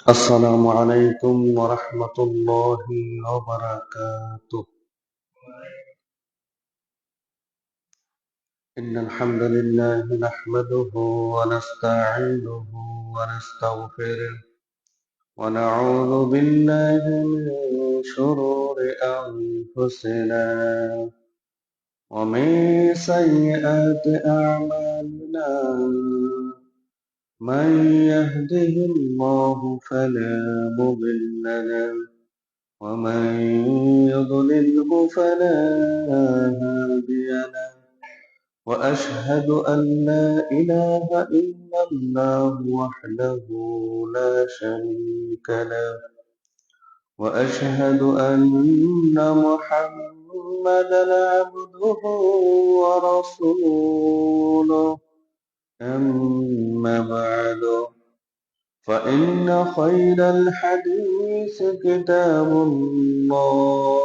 السلام عليكم ورحمة الله وبركاته. إن الحمد لله نحمده ونستعينه ونستغفره ونعوذ بالله من شرور أنفسنا ومن سيئات أعمالنا. من يهده الله فلا مضل له ومن يضلله فلا هادي له. وأشهد أن لا إله إلا الله وحده لا شريك له. وأشهد أن محمدا عبده ورسوله. أما بعد، فإن خير الحديث كتاب الله،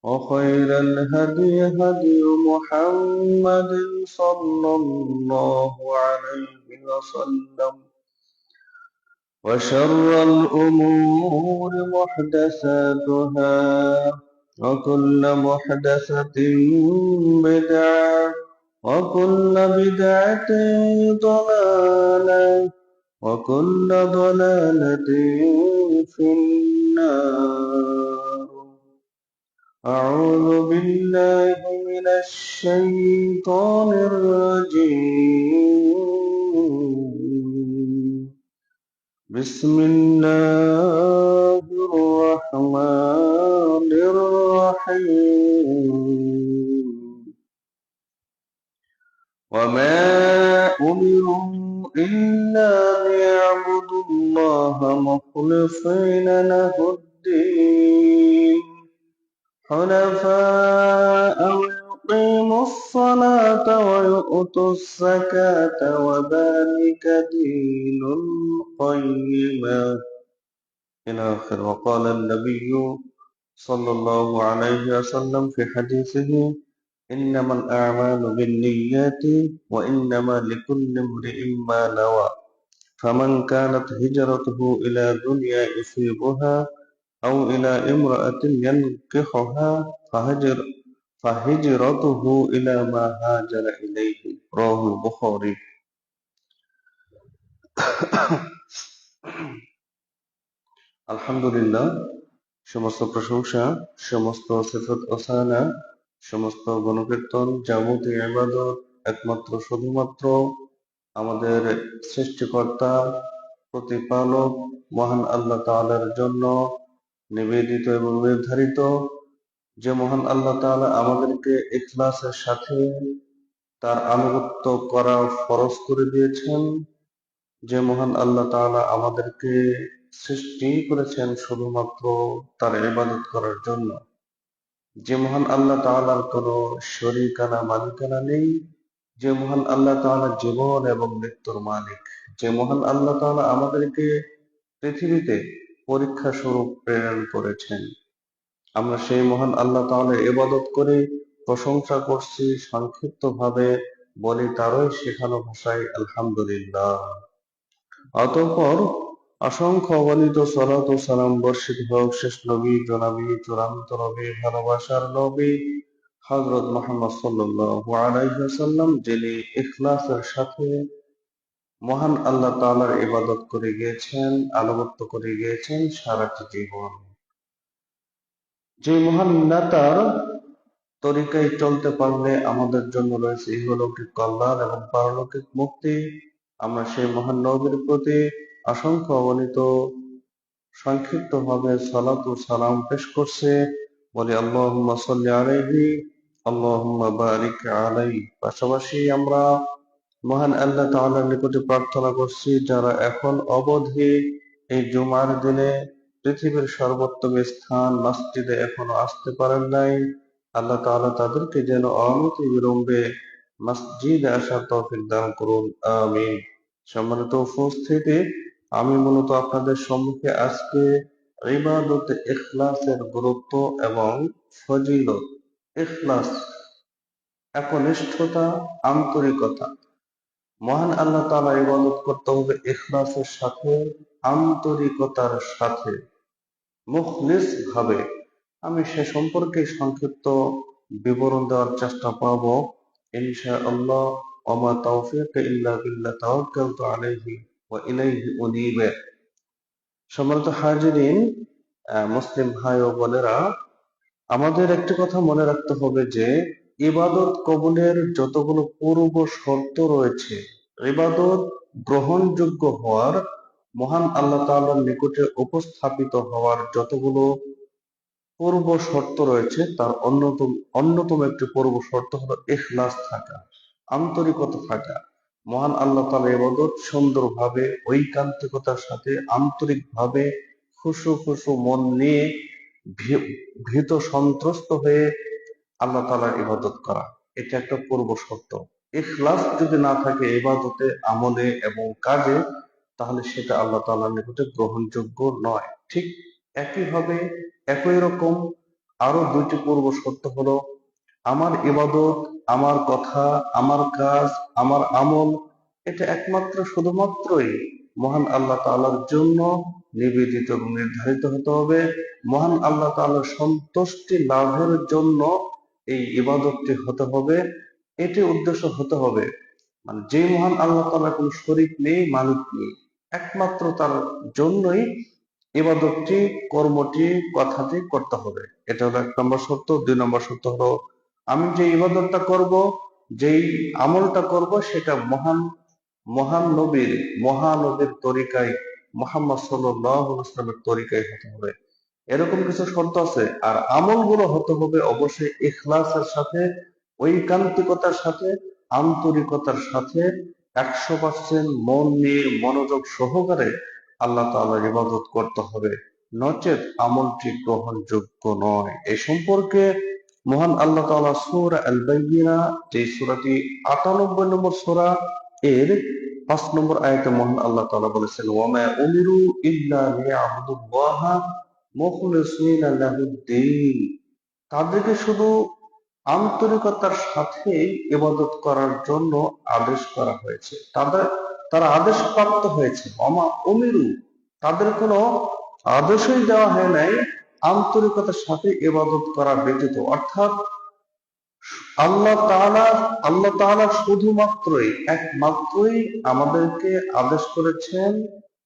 وخير الهدي هدي محمد صلى الله عليه وسلم. وشر الأمور محدثاتها، وكل محدثة بدعة، وكل بدعة ضلالة، وكل ضلالة في النار. أعوذ بالله من الشيطان الرجيم. بسم الله الرحمن الرحيم. وما أمروا إلا ليعبدوا الله مخلصين له الدين حنفاء ويقيموا الصلاة ويؤتوا الزكاة وذلك دين القيمة إلى آخر. وقال النبي صلى الله عليه وسلم في حديثه: إنما الأعمال بالنيات وإنما لكل امرئ ما نوى. فمن كانت هجرته إلى دنيا يصيبها أو إلى امرأة ينكحها فهجرته إلى ما هاجر إليه. رواه البخاري. আলহামদুলিল্লাহ, সমস্ত প্রশংসা, সমস্ত সিফত ও সানা, সমস্ত গণকীর্তন, যাবতীয় ইবাদত একমাত্র শুধুমাত্র আমাদের সৃষ্টিকর্তা, প্রতিপালক মহান আল্লাহ তাআলার জন্য নিবেদিত এবং নির্ধারিত। যে মহান আল্লাহ তাআলা আমাদেরকে ইখলাসের সাথে তার আনুগত্য করা ফরজ করে দিয়েছেন, যে মহান আল্লাহ তাআলা আমাদেরকে সৃষ্টি করেছেন শুধুমাত্র তার ইবাদত করার জন্য, যে মহান আল্লাহ তাআলার কোনো শরীকানা মালিকানা নেই, যে মহান আল্লাহ তাআলা জীবন এবং মৃত্যুর মালিক, যে মহান আল্লাহ তাআলা আমাদেরকে পৃথিবীতে পরীক্ষা স্বরূপ প্রেরণ করেছেন, আমরা সেই মহান আল্লাহ তাআলার ইবাদত করে প্রশংসা করছি। সংক্ষিপ্ত ভাবে বলি তারই শেখানো ভাষায় আলহামদুলিল্লাহ। অতঃপর অসংখ্য অগণিত সালাত ও সালাম বর্ষিত হোক শেষ নবী, জনাবী, চূড়ান্ত নবী, ভালোবাসার নবী হযরত মুহাম্মদ সাল্লাল্লাহু আলাইহি ওয়াসাল্লাম, যিনি ইখলাসের সাথে মহান আল্লাহ তাআলার ইবাদত করে গিয়েছেন, আনুগত্য করে গিয়েছেন সারাটি জীবন। যে মহান নেতার তরিকায় চলতে পারলে আমাদের জন্য রয়েছে ইহলৌকিক কল্যাণ এবং পারলৌকিক মুক্তি, আমরা সেই মহান নবীর প্রতি অসংখ্য অগণিত সংক্ষিপ্ত ভাবে সালাত ও সালাম পেশ করছে। বলি আল্লাহুম্মা সাল্লি আলাইহি, আল্লাহুম্মা বারিক আলাইহি। পাশাপাশি আমরা মহান আল্লাহ তাআলার নিকটে প্রার্থনা করছি, যারা এখন অবধি এই জুমার দিনে পৃথিবীর সর্বোত্তম স্থান মসজিদে এখনো আসতে পারেন নাই, আল্লাহ তাআলা তাদেরকে যেন অনতি বিলম্বে মসজিদে আসার তৌফিক দান করুন, আমিন। সম্মানিত উপস্থিতি, আমি মূলত আপনাদের সম্মুখে আজকে ইবাদতে ইখলাসের গুরুত্ব এবং ফজিলত, ইখলাস একনিষ্ঠতা, আন্তরিকতা, মহান আল্লাহ তাআলার ইবাদত করতে হবে ইখলাসের সাথে, আন্তরিকতার সাথে, মুখলিস ভাবে। আমি সে সম্পর্কে সংক্ষিপ্ত বিবরণ দেওয়ার চেষ্টা করব ইনশাআল্লাহ। ওমা তাওফীক ইল্লা বিল্লাহ তাওয়াক্কালতু আলাইহি ওয়া ইলাইহি উনীব। সম্মানিত হাজিরিন, মুসলিম ভাই ও বোনেরা, আমাদের একটি কথা মনে রাখতে হবে যে ইবাদত কবুলের যতগুলো পূর্ব শর্ত রয়েছে, ইবাদত গ্রহণযোগ্য হওয়ার, মহান আল্লাহ তাআলার নিকটে উপস্থাপিত হওয়ার যতগুলো পূর্ব শর্ত রয়েছে, তার অন্যতম একটি পূর্ব শর্ত হলো ইখলাস থাকা, আন্তরিকতা থাকা। মহান আল্লাহ তাআলা ইবাদত সুন্দরভাবে, ঐকান্তিকতার সাথে, আন্তরিকভাবে, খুশু খুশু মন নিয়ে, ভীত সন্ত্রস্ত হয়ে আল্লাহ তাআলার ইবাদত করা, এটা একটা পূর্ব শর্ত। ইখলাস যদি না থাকে ইবাদতে, আমলে এবং কাজে, তাহলে সেটা আল্লাহ তাআলার নিকটে গ্রহণযোগ্য নয়। ঠিক একই রকম আরো দুইটি পূর্ব শর্ত হলো আমার ইবাদত, আমার কথা, আমার কাজ, আমার আমল, এটা একমাত্র শুধুমাত্রই মহান আল্লাহ তাআলার জন্য নিবেদিত এবং নির্ধারিত হতে হবে। মহান আল্লাহ তাআলার সন্তুষ্টি লাভের জন্য এই ইবাদতটি হতে হবে, এটি উদ্দেশ্য হতে হবে। মানে যে মহান আল্লাহ তাআলার কোনো শরীক নেই, মালিক নেই, একমাত্র তার জন্যই ইবাদতটি, কর্মটি, কথাটি করতে হবে। এটা হলো 1 নম্বর শর্ত। 2 নম্বর শর্ত হলো আমি যে ইবাদতটা করব, যেই আমলটা করব, সেটা মহানবীর তরিকায়, মুহাম্মদ সাল্লাল্লাহু আলাইহি ওয়াসাল্লামের তরিকায় হতে হবে। এরকম কিছু শর্ত আছে। আর আমলগুলো হতে হবে অবশ্যই ইখলাসের সাথে, ঐকান্তিকতার সাথে, আন্তরিকতার সাথে, 100% মন নিয়ে, মনোযোগ সহকারে আল্লাহ তাআলার ইবাদত করতে হবে, নচেত আমলটি গ্রহণযোগ্য নয়। এই সম্পর্কে মহান আল্লাহ তাআলা সূরা আল বাইয়িনা, যে সূরাটি 98 নম্বর সূরা, এর 5 নম্বর আয়াতে মহান আল্লাহ তাআলা বলেছেন, ওয়ামা উমিরু ইল্লা লিয়াবুদুল্লাহা মুখলিসিনা লাহুদ্দীন। তাদেরকে শুধু আন্তরিকতার সাথে ইবাদত করার জন্য আদেশ করা হয়েছে। তারা আদেশ প্রাপ্ত হয়েছে। ওয়ামা উমিরু, তাদের কোনো আদেশই দেওয়া হয় নাই আন্তরিকতার সাথে ইবাদত করা ব্যতীত। অর্থাৎ আল্লাহ তাআলা শুধুমাত্রই, একমাত্রই আমাদেরকে আদেশ করেছেন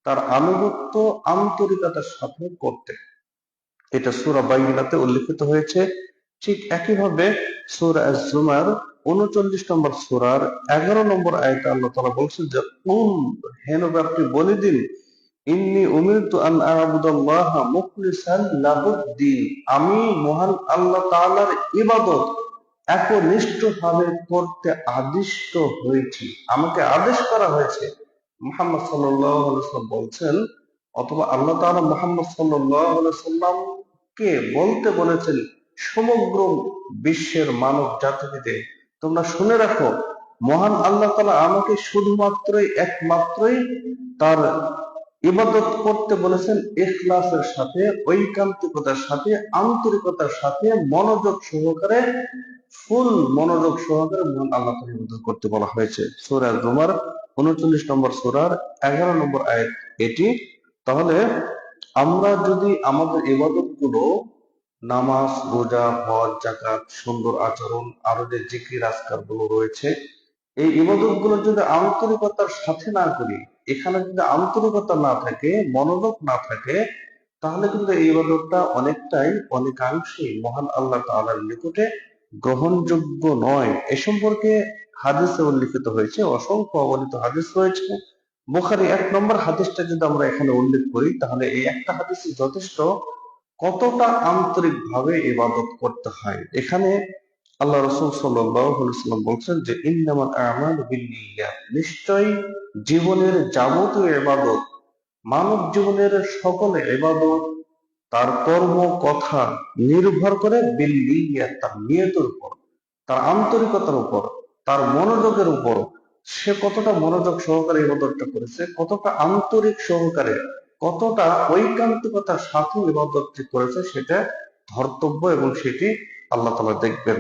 তার আনুগত্য আন্তরিকতার সাথে করতে। এটা সূরা বাইয়িনাতে উল্লেখিত হয়েছে। ঠিক একইভাবে সূরা আজ-জুমার 39 নম্বর সূরার 11 নম্বর আয়াতে আল্লাহ তাআলা বলছেন যে হে নবী, আপনি বলে দিন, ইন্নী উমিরতু আন আ'বুদাল্লাহা মুখলিসান লাহুদ্দীন, আমি মহান আল্লাহ তাআলার ইবাদত একনিষ্ঠভাবে করতে আদিষ্ট হয়েছি, আমাকে আদেশ করা হয়েছে। মুহাম্মদ সাল্লাল্লাহু আলাইহি ওয়াসাল্লাম বলছেন, অথবা আল্লাহ তাআলা মুহাম্মদ সাল্লাল্লাহু আলাইহি ওয়াসাল্লামকে বলতে বলেছেন সমগ্র বিশ্বের মানব জাতিকে, তোমরা শুনে রাখো, মহান আল্লাহ তাআলা আমাকে শুধুমাত্রই, একমাত্রই তার ইবাদত করতে বলেছেন ইখলাসের সাথে, ঐকান্তিকতার সাথে, আন্তরিকতার সাথে, মনোযোগ সহকারে, ফুল মনোযোগ সহকারে মহান আল্লাহ তাআলার ইবাদত করতে বলা হয়েছে। সূরা জুমার 39 নম্বর সূরার 11 নম্বর আয়াত এটি। তাহলে আমরা যদি আমাদের ইবাদত গুলো, নামাজ, রোজা, হজ, যাকাত, সুন্দর আচরণ, আরো যে জিকির আজকার গুলো রয়েছে, এই ইবাদত গুলো যদি আন্তরিকতার সাথে না করি, এখানে যদি আন্তরিকতা না থাকে, মনোযোগ না থাকে, তাহলে কিন্তু এই ইবাদতটা অনেকাংশে মহান আল্লাহ তাআলার নিকটে গ্রহণযোগ্য নয়। এ সম্পর্কে হাদিসে উল্লেখিত হয়েছে, অসংখ্য অগণিত হাদিস রয়েছে। বুখারী 1 নম্বর হাদিসটা যদি আমরা এখানে উল্লেখ করি, তাহলে এই একটা হাদিসই যথেষ্ট কতটা আন্তরিক ভাবে ইবাদত করতে হয়। এখানে আল্লাহ রাসূল সাল্লাল্লাহু আলাইহি ওয়াসাল্লাম বলছেন যে ইন্নামাল আ'মালু বিন্নিয়াত, নিশ্চয়ই জীবনের যাবতীয় ইবাদত, মানব জীবনের সকল ইবাদত, তার কর্ম, কথা নির্ভর করে বিন্নিয়াত, তার নিয়তের উপর, তার আন্তরিকতার উপর, তার মনোযোগের উপর। সে কতটা মনোযোগ সহকারে ইবাদতটা করেছে, কতটা আন্তরিক সহকারে, কতটা ঐকান্তিকতার সাথে ইবাদতটি করেছে, সেটা ধর্তব্য এবং সেটি আল্লাহ তাআলা দেখবেন।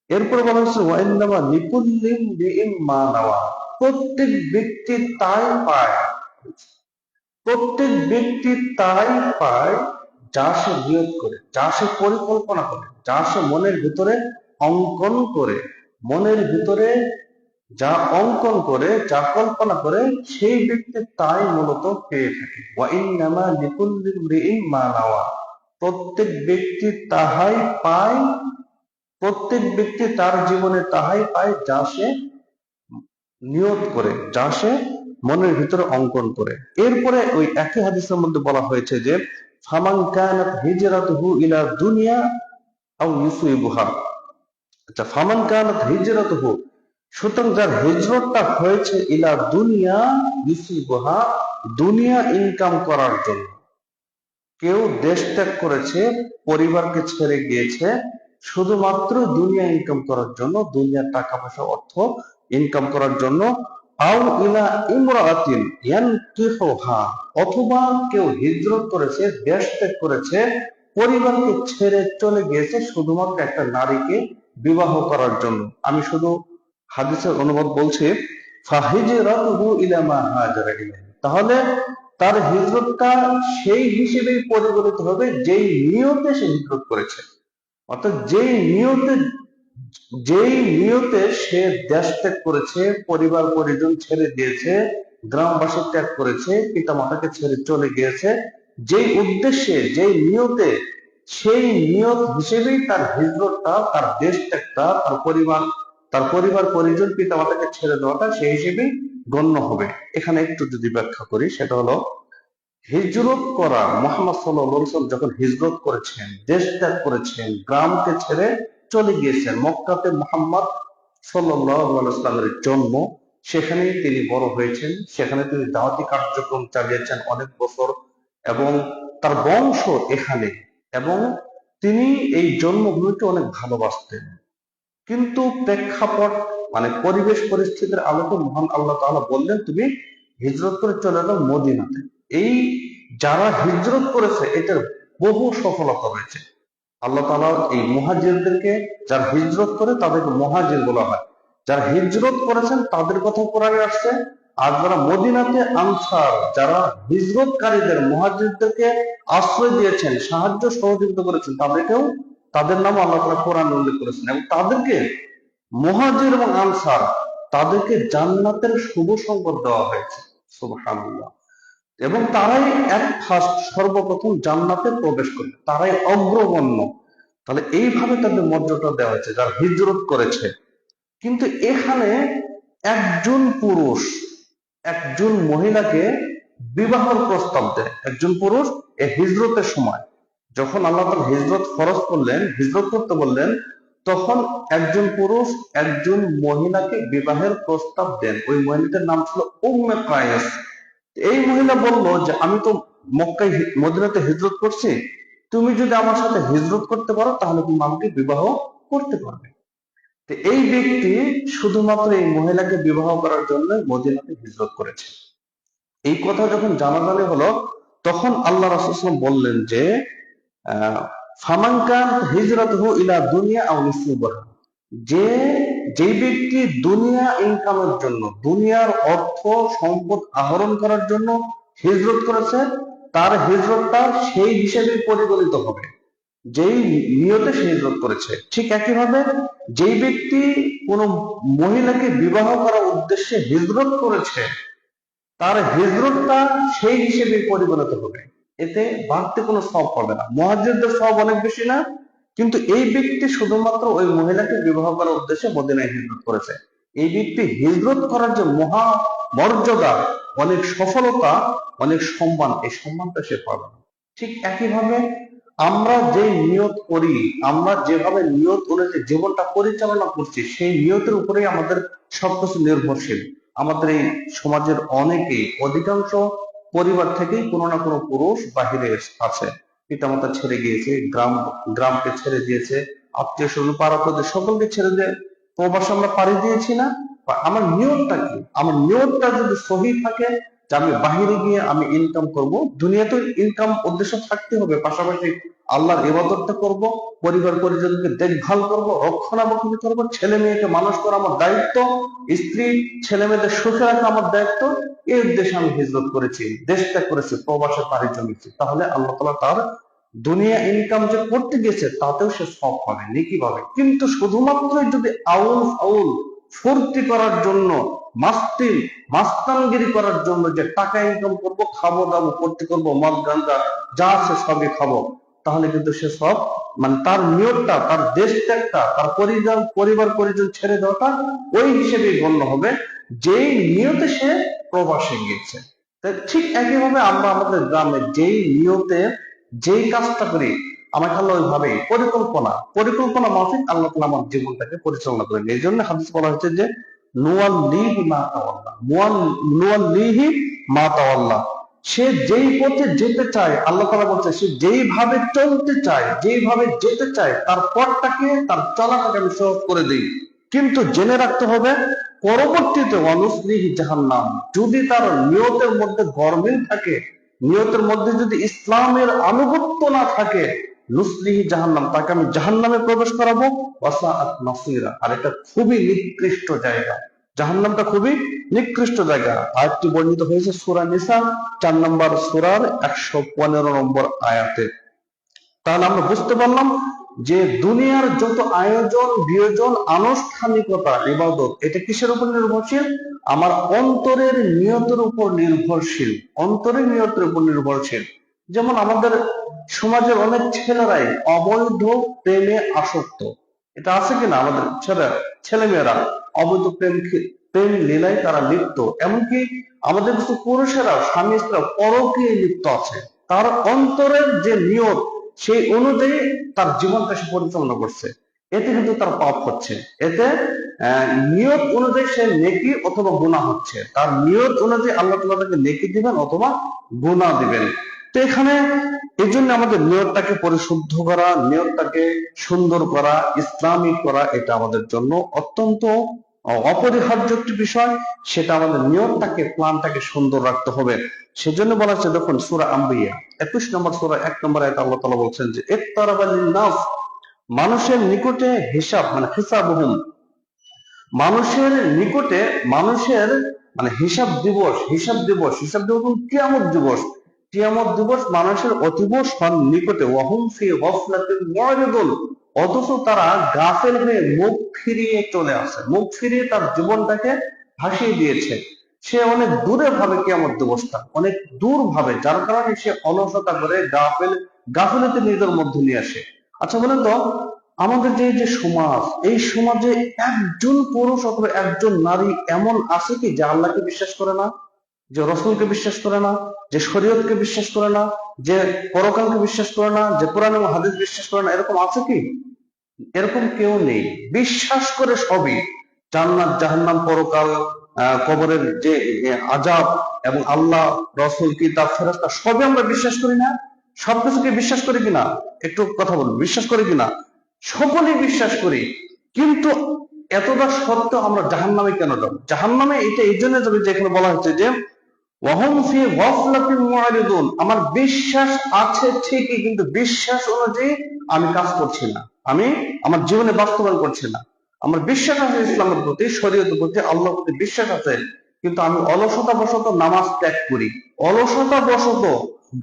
এরপর বলা হচ্ছে ওয়াইন্নামা লিকুল্লিন বিইম্মা নাওয়া, প্রত্যেক ব্যক্তি তাই পায়, প্রত্যেক ব্যক্তি তাই পায় যা সে নিয়ত করে, যা সে পরিকল্পনা করে, যা সে মনের ভিতরে অঙ্কন করে, মনের ভিতরে যা অঙ্কন করে, যা কল্পনা করে, সেই ব্যক্তি তাই মূলত পেয়ে থাকে। ওয়া ইন্নামা লিকুল্লি ইমরিইন মা নাওয়া, প্রত্যেক ব্যক্তি তাহাই পায়, প্রত্যেক ব্যক্তি তার জীবনে তাহাই পায় যা সে নিয়ত করে, যা সে মনের ভিতরে অঙ্কন করে। এরপরে ওই একই হাদিসের মধ্যে বলা হয়েছে যে ফামান কানাত হিজরাতুহু ইলা দুনিয়া আও ইউসিবুহা, আচ্ছা, ফামান কানাত হিজরাতুহু, সুতরাং যার হিজরতটা হয়েছে ইলা দুনিয়া ইউসিবুহা, দুনিয়া ইনকাম করার জন্য, কেউ দেশ ত্যাগ করেছে, পরিবারকে ছেড়ে গিয়েছে শুধুমাত্র দুনিয়া ইনকাম করার জন্য, দুনিয়ার টাকা পয়সা অর্থ ইনকাম করার জন্য, আও ইলা ইমরাআতিন ইয়ানকিহুহা, অথবা কেউ হিজরত করেছে, দেশ ত্যাগ করেছে, পরিবারকে ছেড়ে চলে গিয়েছে শুধুমাত্র একটা নারীকে বিবাহ করার জন্য। আমি শুধু হাদিসের অনুবাদ বলছি, ফাহিজরাতুহু ইলা মা হাজারা ইলাইহি, তাহলে তার হিজরতটা সেই হিসেবেই পরিগণিত হবে যেই নিয়তে সে হিজরত করেছে। অর্থাৎ যেই নিয়তে সে দেশ ত্যাগ করেছে, পরিবার পরিজন ছেড়ে দিয়েছে, গ্রামবাসী ত্যাগ করেছে, পিতামাতাকে ছেড়ে চলে গিয়েছে, যেই উদ্দেশ্যে, যেই নিয়তে, সেই নিয়ত হিসেবেই তার হিজরতটা, তার দেশ ত্যাগটা, তার পরিবার পরিজন পিতামাতাকে ছেড়ে দেওয়াটা সেই হিসেবেই গণ্য হবে। এখানে একটু যদি ব্যাখ্যা করি, সেটা হলো হিজরত করা, মুহাম্মদ সাল্লাল্লাহু আলাইহি ওয়াসাল্লাম যখন হিজরত করেছেন, দেশ ত্যাগ করেছেন, গ্রামকে ছেড়ে চলে গিয়েছেন, মক্কাতে মুহাম্মদ সাল্লাল্লাহু আলাইহি ওয়াসাল্লামের জন্ম, সেখানেই তিনি বড় হয়েছেন, সেখানে তিনি দাওয়াতি কার্যক্রম চালিয়েছেন অনেক বছর, এবং তার বংশ এখানে, এবং তিনি এই জন্মভূমিকে অনেক ভালোবাসতেন। কিন্তু প্রেক্ষাপট, মানে পরিবেশ পরিস্থিতির আলোকে মহান আল্লাহ তাআলা বললেন, তুমি হিজরত করে চলে যাও মদিনাতে। এই যারা হিজরত করেছে এটার বহু সফলতা রয়েছে। আল্লাহ তাআলা এই মুহাজিরদেরকে, যারা হিজরত করে তাদেরকে মুহাজির বলা হয়, যারা হিজরত করেছেন তাদের কথা কোরআনে আসছে। আর যারা মদিনাতে আনসার, যারা হিজরতকারীদের, মুহাজিরদেরকে আশ্রয় দিয়েছেন, সাহায্য সহযোগিতা করেছেন, তাদেরকেও, তাদের নাম আল্লাহ তাআলা কোরআনে উল্লেখ করেছেন, এবং তাদেরকে, মুহাজির এবং আনসার, তাদেরকে জান্নাতের শুভ সংবাদ দেওয়া হয়েছে। সুবহানাল্লাহ। এবং তারাই ফার্স্ট, সর্বপ্রথম জান্নাতে প্রবেশ করবে, তারাই অগ্রগণ্য। তাহলে এইভাবে তাদের মর্যাদা দেওয়া হয়েছে যারা হিজরত করেছে। কিন্তু এখানে একজন পুরুষ একজন মহিলাকে বিবাহের প্রস্তাব দেয়। একজন পুরুষ এই হিজরতের সময়, যখন আল্লাহ তাআলা হিজরত ফরজ করলেন, হিজরত করতে বললেন, তখন একজন পুরুষ একজন মহিলাকে বিবাহের প্রস্তাব দেন। ওই মহিলাটার নাম ছিল উম্মে কায়েস। এই মহিলা বলল যে আমি তো মক্কায়, মদিনাতে হিজরত করছি, তুমি যদি আমার সাথে হিজরত করতে পারো তাহলে তুমি আমাকে বিবাহ করতে পারবে। তো এই ব্যক্তি শুধুমাত্র এই মহিলাকে বিবাহ করার জন্য মদিনাতে হিজরত করেছে। এই কথা যখন জানাজানি হলো, তখন আল্লাহ রাসূল সাল্লাল্লাহু আলাইহি ওয়াসাল্লাম বললেন যে ফামান কানাত হিজরাতুহু ইলা দুনিয়া আও ইউসিবুহা, যেই ব্যক্তি দুনিয়া ইনকামের জন্য, দুনিয়ার অর্থ সম্পদ আহরণ করার জন্য হিজরত করেছে, তার হিজরতটা সেই হিসেবে পরিগণিত হবে যেই নিয়তে সে হিজরত করেছে। ঠিক একইভাবে যেই ব্যক্তি কোনো মহিলাকে বিবাহ করার উদ্দেশ্যে হিজরত করেছে, তার হিজরতটা সেই হিসেবে পরিগণিত হবে, এতে বাড়তি কোনো সওয়াব পাবে না। মুহাজিরদের সওয়াব অনেক বেশি না, কিন্তু এই ব্যক্তি শুধুমাত্র ওই মহিলাকে বিবাহ করার উদ্দেশ্যে মদিনায় হিজরত করেছে, এই ব্যক্তি হিজরত করার যে মহা মর্যাদা, অনেক সফলতা, অনেক সম্মান, এই সম্মানটা সে পাবে না। ঠিক একইভাবে আমরা যে নিয়ত করি, আমরা যেভাবে নিয়ত অনুযায়ী জীবনটা পরিচালনা করছি, সেই নিয়তের উপরেই আমাদের সবকিছু নির্ভরশীল। আমাদের এই সমাজের অনেকেই, অধিকাংশ পরিবার থেকেই কোনো না কোনো পুরুষ বাহিরে আছে, পিতামাতা ছেড়ে গিয়েছে, গ্রামকে ছেড়ে দিয়েছে, আত্মীয় স্বজন পাড়া প্রতিবেশী সকলকে ছেড়ে দিয়ে প্রবাসে আমরা পাড়ি দিয়েছি না? আমার নিয়তটা কি? আমার নিয়তটা যদি সহি থাকে, যে আমি বাহিরে গিয়ে আমি ইনকাম করব। দুনিয়াতে ইনকাম উদ্দেশ্য থাকতে হবে, পাশাপাশি আল্লাহর ইবাদতটা করব, পরিবার পরিজনকে দেখভাল করব, রক্ষণাবেক্ষণ করব, ছেলে মেয়েকে মানুষ করা আমার দায়িত্ব, স্ত্রী ছেলে মেয়েদের সুখে রাখা আমার দায়িত্ব। এই উদ্দেশ্যে আমি হিজরত করেছি, দেশ ত্যাগ করেছি, প্রবাসে পাড়ি জমিয়েছি। তাহলে আল্লাহ তাআলা তার দুনিয়া ইনকাম যে করতে গেছে তাতেও সে সব পাবে, নেকি পাবে। কিন্তু শুধুমাত্র যদি আউল ফাউল ফুর্তি করার জন্য, মাস্তি মাস্তানগিরি করার জন্য, যে টাকা ইনকাম করব, খাবো দাবো করতে করবো, মদ গাঁজা যা আছে সবই খাবো, তাহলে কিন্তু সে সব মানে তার নিয়তটা, তার দেশ ত্যাগটা, তার পরিবার পরিজন ছেড়ে দেওয়াটা ওই হিসেবে গণ্য হবে যেই নিয়তে সে প্রবাসে গিয়েছে। তাই ঠিক একইভাবে আমরা আমাদের গ্রামে যেই নিয়তে যেই কাজটা করি, আমার আল্লাহ ওইভাবে পরিকল্পনা মাফিক আল্লাহ তাআলা আমার জীবনটাকে পরিচালনা করেন। এই জন্য হাদিস বলা হচ্ছে যে নুয়াল্লিহি মা তাওয়াল্লা, নুয়াল্লিহি মা তাওয়াল্লা। সে যেই পথে যেতে চায়, আল্লাহ তাআলা বলছে, সে যেইভাবে চলতে চায়, যেইভাবে যেতে চায়, তার পথটাকে, তার চলাটাকে আমি সহজ করে দিই। কিন্তু জেনে রাখতে হবে পরবর্তীতে ওয়ানুসলিহি জাহান্নাম, যদি তার নিয়তের মধ্যে গরমিল থাকে, নিয়তের মধ্যে যদি ইসলামের আনুগত্য না থাকে, নুসলিহি জাহান্নাম, তাকে আমি জাহান্নামে প্রবেশ করাবো, ওয়াসাআত মাসিরা। আর এটা খুবই নিকৃষ্ট জায়গা, জাহান্নামটা খুবই নিকৃষ্ট জায়গা। আয়াতটি বর্ণিত হয়েছে সূরা নিসা 4 নম্বর সূরার 115 নম্বর আয়াতে। তাহলে আমরা বুঝতে পারলাম যে দুনিয়ার যত আয়োজন বিয়োজন আনুষ্ঠানিকতা ইবাদত, এটা কিসের উপর নির্ভরশীল? আমার অন্তরের নিয়তের উপর নির্ভরশীল, অন্তরের নিয়তের উপর নির্ভরশীল। যেমন আমাদের সমাজের অনেক ছেলেরাই অবৈধ প্রেমে আসক্ত, এটা আছে কিনা? আমাদের ছেলেমেয়েরা অবৈধ প্রেম লীলায় তারা লিপ্ত। এমনকি আমাদের কিছু পুরুষেরা স্বামী স্ত্রী পরকীয়ায় লিপ্ত আছে। তার অন্তরের যে নিয়ত সেই অনুযায়ী তার জীবনটা সে পরিচালনা করছে, এতে কিন্তু তার পাপ হচ্ছে। এতে নিয়ত অনুযায়ী সে নেকি অথবা গুনাহ হচ্ছে। তার নিয়ত অনুযায়ী আল্লাহ তাআলা তাকে নেকি দিবেন অথবা গুনাহ দিবেন। তো এখানে এই জন্য আমাদের নিয়তটাকে পরিশুদ্ধ করা, নিয়তটাকে সুন্দর করা, ইসলামিক করা, এটা আমাদের জন্য অত্যন্ত অপরিহার্য একটি বিষয়। সেটা আমাদের নিয়তটাকে, প্ল্যানটাকে সুন্দর রাখতে হবে। সেজন্য বলা হচ্ছে, দেখুন সূরা আম্বিয়া 21 নম্বর সূরা 1 নম্বর আয়াতে আল্লাহ তাআলা বলছেন যে ইকতারাবা লিন-নাস, মানুষের নিকটে হিসাব মানে হিসাবুহুম, মানুষের নিকটে, মানুষের মানে হিসাব দিবস, কিয়ামত দিবস, কিয়ামত দিবস মানুষের অতীব নিকটে। ওয়াহুম ফি গাফলাতিন মুরিদুন, অথচ তারা গাফেল হয়ে মুখ ফিরিয়ে চলে আসে, মুখ ফিরিয়ে তার জীবনটাকে ভাসিয়ে দিয়েছে। সে অনেক দূরে ভাবে কিয়ামত দিবসটা, অনেক দূর ভাবে, যার কারণে সে অলসতা করে গাফিলতি নিজের মধ্যে নিয়ে আসে। আচ্ছা বলেন তো, আমাদের যে সমাজ, এই সমাজে একজন পুরুষ অথবা একজন নারী এমন আছে কি যে আল্লাহকে বিশ্বাস করে না, যে রসুলকে বিশ্বাস করে না, যে শরীয়তকে বিশ্বাস করে না, যে পরকালকে বিশ্বাস করে না, যে কোরআন এবং হাদিস বিশ্বাস করে না? এরকম আছে কি? এরকম কেউ নেই। বিশ্বাস করে সবই, জান্নাত জাহান্নাম, পরকাল, কবরের যে আযাব এবং আল্লাহ, রসুল, কিতাব, ফেরেশতা, সবই আমরা বিশ্বাস করি না? সবকিছুকে বিশ্বাস করি কিনা? একটু কথা বলুন, বিশ্বাস করি কিনা? সকলেই বিশ্বাস করি। কিন্তু এতটা সত্ত্বেও আমরা জাহান্নামে কেন যাব? জাহান্নামে এটা এই জন্য যাবে যে এখানে বলা হচ্ছে যে ওয়াহুম ফি গাফলাতিন মুরিদুন, আমার বিশ্বাস আছে ঠিকই, কিন্তু বিশ্বাস অনুযায়ী আমি কাজ করছি না, আমি আমার জীবনে বাস্তবায়ন করছি না। আমার বিশ্বাস আছে ইসলামের প্রতি, শরীয়তের প্রতি, আল্লাহর প্রতি বিশ্বাস আছে, কিন্তু আমি অলসতা বশত নামাজ ত্যাগ করি, অলসতা বশত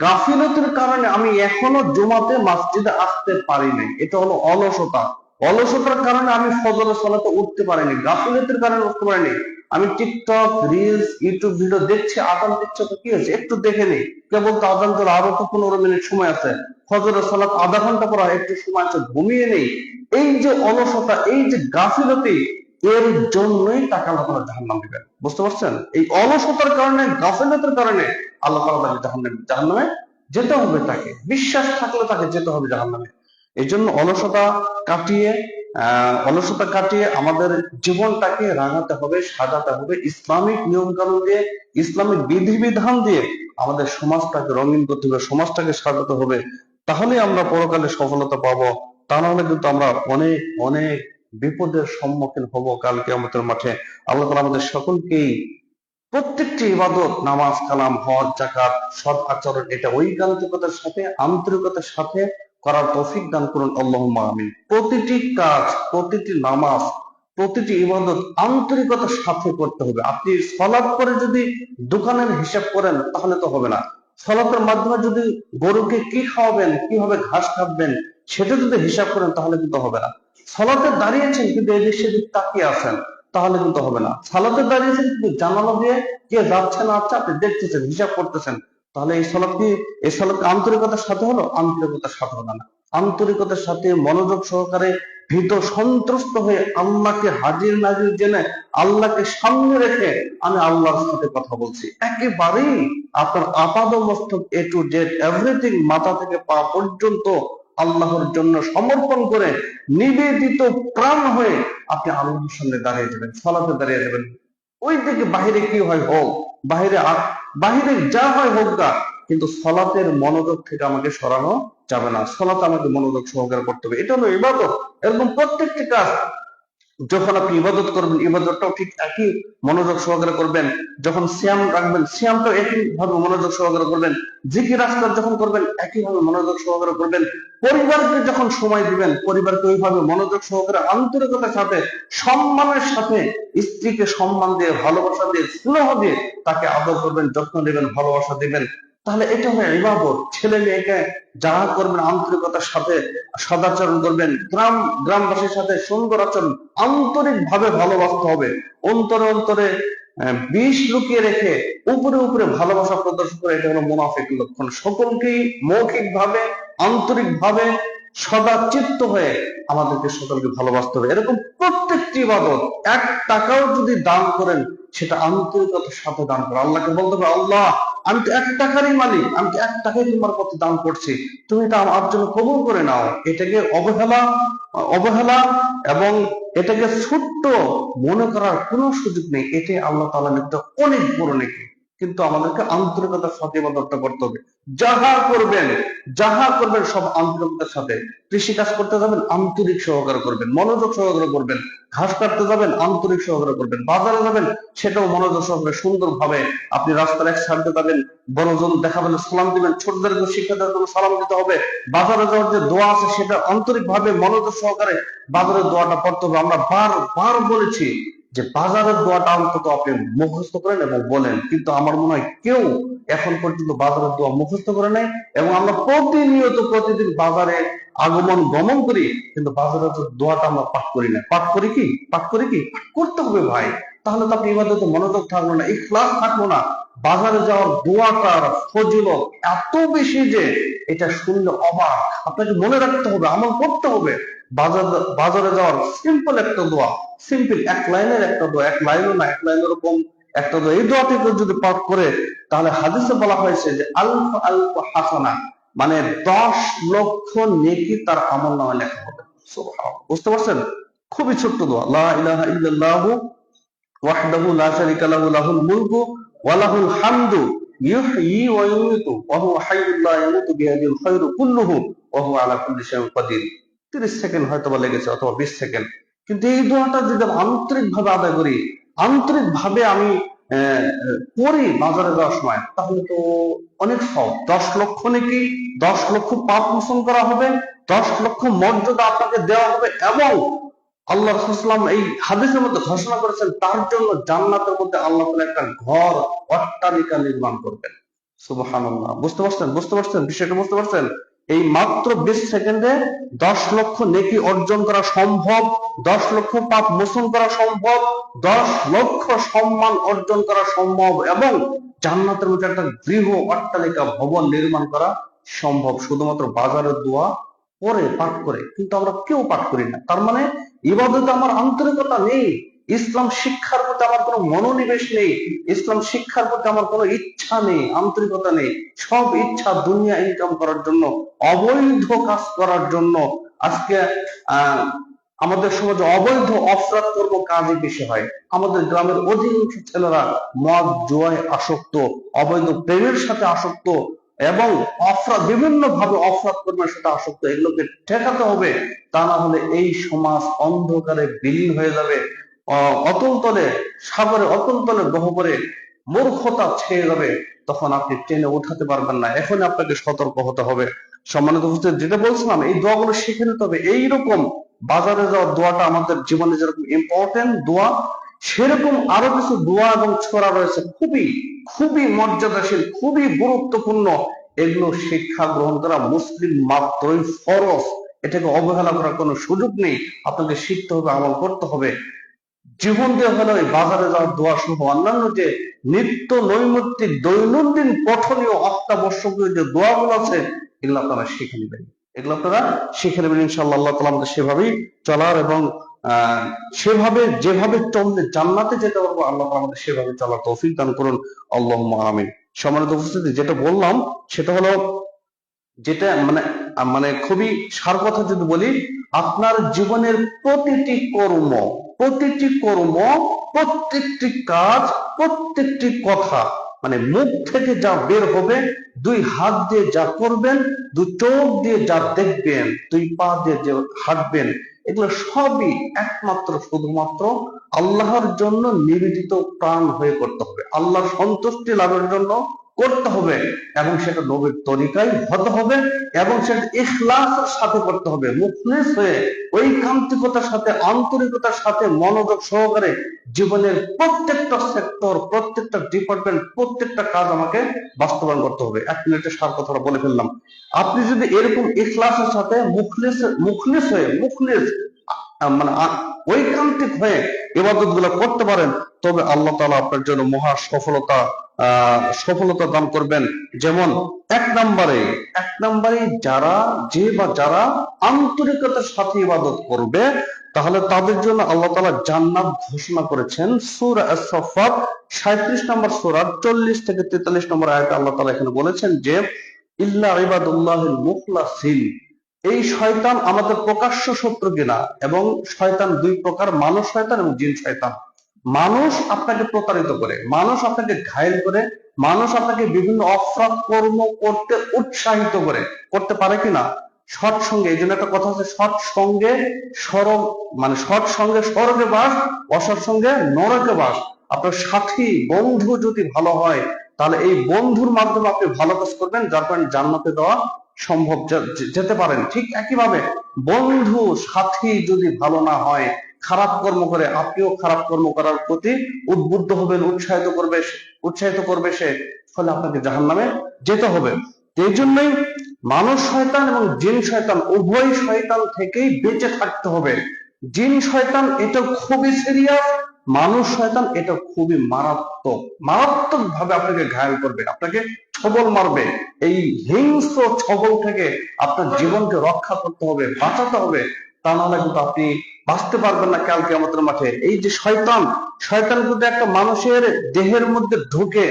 গাফিলতির কারণে আমি এখনো জুমাতে মসজিদে আসতে পারি নাই। এটা হলো অলসতা। অলসতার কারণে আমি ফজরের সালাতে উঠতে পারিনি, গাফিলতির কারণে উঠতে পারিনি। আমি টিকটক, রিলস, ইউটিউব ভিডিও দেখছি, আজান দিচ্ছে, তো কি হয়েছে, একটু দেখে নেই, কেবল তো আজান তোলা আরো তো 15 মিনিট সময় আছে, ফজরের সালাত আধা ঘন্টা পর একটু সময় আছে, ঘুমিয়ে নেই। এই যে অলসতা, এই যে গাফিলতি, এর জন্যই তাকে আল্লাহ তাআলা জাহান্নাম দিবেন। বুঝতে পারছেন? এই অলসতার কারণে, গাফিলতির কারণে আল্লাহ তাআলা তাকে জাহান্নামে যেতে হবে। তাকে বিশ্বাস থাকলে তাকে যেতে হবে জাহান্নামে। এই জন্য অলসতা কাটিয়ে আমাদের জীবনটাকে রাঙাতে হবে, সাজাতে হবে, ইসলামিক নিয়ম কানুন দিয়ে, ইসলামিক বিধিবিধান দিয়ে আমাদের সমাজটাকে রঙিন করতে হবে, সমাজটাকে সাজাতে হবে। তাহলে আমরা পরকালে সফলতা পাবো। তা নাহলে কিন্তু আমরা অনেক অনেক বিপদের সম্মুখীন হব কাল কিয়ামতের মাঠে। আল্লাহ তাআলা আমাদের সকলকেই প্রত্যেকটি ইবাদত, নামাজ, কালাম, হজ, যাকাত, সৎ আচরণ, এটা ঐকান্তিকতার সাথে, আন্তরিকতার সাথে করার তৌফিক দান করুন, আল্লাহুম্মা আমিন। প্রতিটি কাজ, প্রতিটি নামাজ, প্রতিটি ইবাদত আন্তরিকতার সাথে করতে হবে। আপনি সালাত করে যদি দোকানের হিসাব করেন তাহলে তো হবে না। সালাতের মাধ্যমে যদি গরুকে কি খাওয়াবেন, কিভাবে ঘাস খাবেন সেটা যদি হিসাব করেন তাহলে কিন্তু হবে না। সালাতে দাঁড়িয়েছেন কিন্তু এদিক সেদিক তাকিয়ে আছেন তাহলে কিন্তু হবে না। সালাতে দাঁড়িয়েছেন কিন্তু জানালা দিয়ে কে যাচ্ছে না যাচ্ছে আপনি দেখতেছেন, হিসাব করতেছেন, তাহলে এই সালাত আন্তরিকতার সাথে হলো? আন্তরিকতার সাথে হলো না। আন্তরিকতার সাথে মনোযোগ সহকারে ভীত সন্ত্রস্ত হয়ে আল্লাহকে হাজির নাজির জেনে আল্লাহকে সামনে রেখে আমি আল্লাহর সাথে কথা বলছি, একেবারেই আপনার আপাদ মস্তক এ টু জেড এভরিথিং, মাথা থেকে পা পর্যন্ত আল্লাহর জন্য সমর্পণ করে নিবেদিত প্রাণ হয়ে আপনি আল্লাহর সামনে দাঁড়িয়ে যাবেন, সালাতে দাঁড়িয়ে যাবেন। ওই দিকে বাহিরে কি হয় হোক, বাহিরে যা হয় হোক গা, কিন্তু সালাতের মনোযোগ থেকে আমাকে সরানো যাবে না। সালাতে আমাকে মনোযোগ সহকারে করতে হবে, এটা হলো ইবাদত। এরকম প্রত্যেকটি কাজ যখন আপনি ইবাদত করবেন, ইবাদতটাও ঠিক একই মনোযোগ সহকারে করবেন। যখন সিয়াম রাখবেন, সিয়ামটাও একই ভাবে মনোযোগ সহকারে করবেন। জিকির আজকার যখন করবেন একইভাবে মনোযোগ সহকারে করবেন। পরিবারকে যখন সময় দিবেন, পরিবারকে ওইভাবে মনোযোগ সহকারে আন্তরিকতার সাথে সম্মানের সাথে স্ত্রীকে সম্মান দিয়ে, ভালোবাসা দিয়ে, স্নেহ দিয়ে তাকে আদর করবেন, যত্ন নেবেন, ভালোবাসা দিবেন। তাহলে এটা হয় ইবাদত। ছেলে মেয়েকে যাহা করবেন আন্তরিকতার সাথে সদাচরণ করবেন, গ্রামবাসীর সাথে সুন্দর আচরণ, আন্তরিক ভাবে ভালোবাসতে হবে। অন্তরে অন্তরে বিষ লুকিয়ে রেখে উপরে উপরে ভালোবাসা প্রদর্শন করে, এটা হলো মুনাফিকের লক্ষণ। সকলকেই মৌখিক ভাবে, আন্তরিক ভাবে, সদা চিত্ত হয়ে আমাদেরকে সকলকে ভালোবাসতে হবে। এরকম প্রত্যেকটি ইবাদত, 1 টাকাও যদি দান করেন সেটা আন্তরিকতার সাথে দান করেন। আল্লাহকে বলতে হবে, আল্লাহ আমি তো 1 টাকারই মালিক, আমি তো 1 টাকাই তোমার পথে দান করছি, তুমি এটা আমার জন্য কবুল করে নাও। এটাকে অবহেলা এবং এটাকে ছোট্ট মনে করার কোনো সুযোগ নেই। এটাই আল্লাহ তাআলা নিতে অনেক বড় নেকি। কিন্তু আমাদেরকে আন্তরিকতার সাথে ইবাদতটা করতে হবে। যাহা করবেন সব আন্তরিকতার সাথে। কৃষি কাজ করতে যাবেন আন্তরিক সহকারে করবেন, মনোযোগ সহকারে করবেন। ঘাস কাটতে যাবেন আন্তরিক সহকারে করবেন। বাজারে যাবেন সেটাও মনোযোগ সহকারে সুন্দর ভাবে। আপনি রাস্তার এক সাইডে যাবেন, বড়জন দেখাবেন, সালাম দিবেন, ছোটদেরকে শিক্ষা দেওয়ার জন্য সালাম দিতে হবে। বাজারে যাওয়ার যে দোয়া আছে সেটা আন্তরিক ভাবে মনোযোগ সহকারে বাজারের দোয়াটা পড়তে হবে। আমরা বারবার বলেছি যে বাজারের দোয়াটা অন্তত আপনি মুখস্থ করেন এবং বলেন, কিন্তু আমার মনে হয় কেউ এখন পর্যন্ত বাজারের দোয়া মুখস্থ করে নাই। এবং আমরা প্রতিনিয়ত প্রতিদিন বাজারে আগমন গমন করি, কিন্তু বাজারের দোয়াটা আমরা পাঠ করি না। পাঠ করি কি? পাঠ করতে হবে ভাই। তাহলে তো আপনি ইবাদতে মনোযোগ থাকলো না, ইখলাস থাকলো না। বাজারে যাওয়ার দোয়াটার ফজিলত এত বেশি যে এটা শুনলে অবাক। আপনাকে মনে রাখতে হবে, আমল করতে হবে। বাজারে যাওয়ার সিম্পল একটা দোয়া, সিম্পল 1 লাইনের একটা দোয়া, 1 লাইনও না, 1 লাইনের কম একটা দোয়া। এই দোয়াটি যদি পাঠ করে, তাহলে হাদিসে বলা হয়েছে যে আলফ আলফ হাসানা, মানে 10 লক্ষ নেকি তার আমলনামায় লেখা হবে। সুবহানাল্লাহ, বুঝতে পারছেন? খুবই ছোট্ট দোয়া, লা ইলাহা ইল্লাল্লাহু ওয়াহদাহু লা শারীকা লাহু লাহুল মুলকু ওয়া লাহুল হামদু ইউহয়ি ওয়া ইউমীতু ওয়া হুয়া হাইয়্যুল লা ইয়ামুতু বিয়াদিল খায়রু কুল্লুহু ওয়া হুয়া আলা কুল্লি শাইইন কাদির। 30 সেকেন্ড হয়তো বা লেগেছে, অথবা 20 সেকেন্ড। কিন্তু এই দোয়াটা যদি আন্তরিক ভাবে আদায় করি, আন্তরিক ভাবে আমি পড়ি বাজারে যাওয়ার সময়, তাহলে তো অনেক সব। 10 লক্ষ নাকি, 10 লক্ষ পাপ মোচন করা হবে, 10 লক্ষ মর্যাদা আপনাকে দেওয়া হবে। এবং আল্লাহ রাসূল এই হাদিসের মধ্যে ঘোষণা করেছেন তার জন্য জান্নাতের মধ্যে আল্লাহ তাআলা একটা ঘর, অট্টালিকা নির্মাণ করবেন। সুবহানাল্লাহ, বুঝতে পারছেন বিষয়টা? বুঝতে পারছেন? এই মাত্র 20 সেকেন্ডে 10 লক্ষ নেকি অর্জন করা সম্ভব, 10 লক্ষ পাপ মোচন করা সম্ভব, 10 লক্ষ সম্মান অর্জন করা সম্ভব, এবং জান্নাতের মধ্যে একটা গৃহ, অট্টালিকা, ভবন নির্মাণ করা সম্ভব শুধুমাত্র বাজারের দোয়া পরে, পাঠ করে। কিন্তু আমরা কেউ পাঠ করি না। তার মানে ইবাদতে আমার আন্তরিকতা নেই। ইসলাম শিক্ষার প্রতি আমার কোনো মনোনিবেশ নেই। ইসলাম শিক্ষার প্রতি আমার কোনো ইচ্ছা নেই, আন্তরিকতা নেই। সব ইচ্ছা দুনিয়া ইনকাম করার জন্য, অবৈধ কাজ করার জন্য। আজকে আমাদের সমাজে অবৈধ অপরাধ কর্ম কাজই বেশি হয়। আমাদের গ্রামের অধিকাংশ ছেলেরা মদ জুয়ায় আসক্ত, অবৈধ প্রেমের সাথে আসক্ত, এবং বিভিন্ন ভাবে অপরাধ কর্মের সাথে আসক্ত। এগুলোকে ঠেকাতে হবে, তা না হলে এই সমাজ অন্ধকারে বিলীন হয়ে যাবে। অতল তলে, সাগরে অতল তলে গহ্বরে মূর্খতা ছেয়ে যাবে, তখন আপনি টেনে উঠাতে পারবেন না। এখন আপনাকে সতর্ক হতে হবে। সম্মানিত উপস্থিতি, যেটা বলছিলাম, এই দোয়াগুলো শিখে নিতে হবে। এইরকম বাজারে যাওয়ার দোয়াটা আমাদের জীবনে যেরকম ইম্পর্টেন্ট দোয়া, সেরকম আরো কিছু দোয়া এবং ছোরা রয়েছে খুবই খুবই মর্যাদাশীল, খুবই গুরুত্বপূর্ণ। এগুলো শিক্ষা গ্রহণ করা মুসলিম মাত্রই ফরজ, এটাকে অবহেলা করার কোনো সুযোগ নেই। আপনাকে শিখতে হবে, আমল করতে হবে। জীবন দিয়ে হলো এই বাজারে যাওয়ার দোয়া সহ অন্যান্য যে নিত্য নৈমিত্তিক দৈনন্দিন পঠনীয় অত্যাবশ্যকীয় যে দোয়াগুলো আছে, এগুলো আপনারা শিখে নেবেন। এগুলো আপনারা শিখে নেবেন ইনশাআল্লাহ। আল্লাহ তাআলা আমাদের সেভাবেই চলার এবং সেভাবে যেভাবে চললে জান্নাতে যেতে পারবো, আল্লাহ তাআলা আমাদের সেভাবে চলার তৌফিক দান করুন। আল্লাহুম্মা আমিন। সম্মানিত উপস্থিতি, যেটা বললাম সেটা হলো, যেটা মানে মানে খুবই সার কথা যদি বলি, আপনার জীবনের প্রতিটি কর্ম, প্রত্যেকটি কাজ, প্রত্যেকটি কথা, মানে মুখ থেকে যা বের হবে, দুই হাত দিয়ে যা করবেন, দুই চোখ দিয়ে যা দেখবেন, দুই পা দিয়ে যে হাঁটবেন, এগুলো সবই একমাত্র শুধুমাত্র আল্লাহর জন্য নিবেদিত প্রাণ হয়ে করতে হবে, আল্লাহর সন্তুষ্টি লাভের জন্য করতে হবে, এবং সেটা নবীর তরিকায় হতে হবে, এবং সেটা ইখলাসের সাথে করতে হবে, মুখলিস হয়ে, ঐকান্তিকতার সাথে, আন্তরিকতার সাথে, মনোযোগ সহকারে জীবনের প্রত্যেকটা সেক্টর, প্রত্যেকটা ডিপার্টমেন্ট, প্রত্যেকটা কাজ আমাকে বাস্তবায়ন করতে হবে। 1 মিনিটের সার কথাটা বলে ফেললাম। আপনি যদি এরকম ইখলাসের সাথে মুখলিস হয়ে, মানে ঐকান্তিক হয়ে ইবাদত গুলো করতে পারেন, তবে আল্লাহ তাআলা আপনার জন্য মহা সফলতা দান করবেন। যেমন এক নম্বরে যারা আন্তরিকতার সাথে ইবাদত করবে, তাহলে তাদের জন্য আল্লাহ তাআলা জান্নাত ঘোষণা করেছেন। সূরা আস-সাফফাত 37 নম্বর সূরা 40 থেকে 43 নম্বর আয়াতে আল্লাহ তাআলা এখানে বলেছেন যে, ইল্লা ইবাদুল্লাহিল মুখলাসিন। এই শয়তান আমাদের প্রকাশ্য শত্রু কিনা, এবং শয়তান দুই প্রকার, মানুষ শয়তান এবং জিন শয়তান। মানুষ আপনাকে প্রতারিত করে, মানুষ আপনাকে ঘায়েল করে, মানুষ আপনাকে বিভিন্ন অপরাধ কর্ম করতে উৎসাহিত করে, করতে পারে কিনা সৎসঙ্গে। এই জন্য একটা কথা আছে, সৎসঙ্গে স্বর্গে বাস, অসৎসঙ্গে নরকে বাস। আপনার সাথী বন্ধু যদি ভালো হয়, তাহলে এই বন্ধুর মাধ্যমে আপনি ভালো কাজ করবেন, যার কারণে জান্নাতে দেওয়া সম্ভব, যেতে পারেন। ঠিক একইভাবে বন্ধু সাথী যদি ভালো না হয়, খারাপ কর্ম করে, আপনিও খারাপ কর্ম করার প্রতি উদ্বুদ্ধ হবেন, উৎসাহিত করবে সে, ফলে আপনাকে জাহান্নামে যেতে হবে। এই জন্যই মানুষ শয়তান এবং জিন শয়তান, উভয় শয়তান থেকেই বেঁচে থাকতে হবে। জিন শয়তান এটা খুবই সিরিয়াস, মানুষ শয়তান এটা খুবই মারাত্মক ভাবে আপনাকে ঘায়েল করবে, আপনাকে ছবল মারবে। এই হিংস্র ছবল থেকে আপনার জীবনকে রক্ষা করতে হবে, বাঁচাতে হবে, তা নাহলে কিন্তু আপনি বাঁচতে পারবেন না কাল কিয়ামতের মাঠে। এই যে শয়তান কিন্তু একটা মানুষের দেহের মধ্যে ঢুকে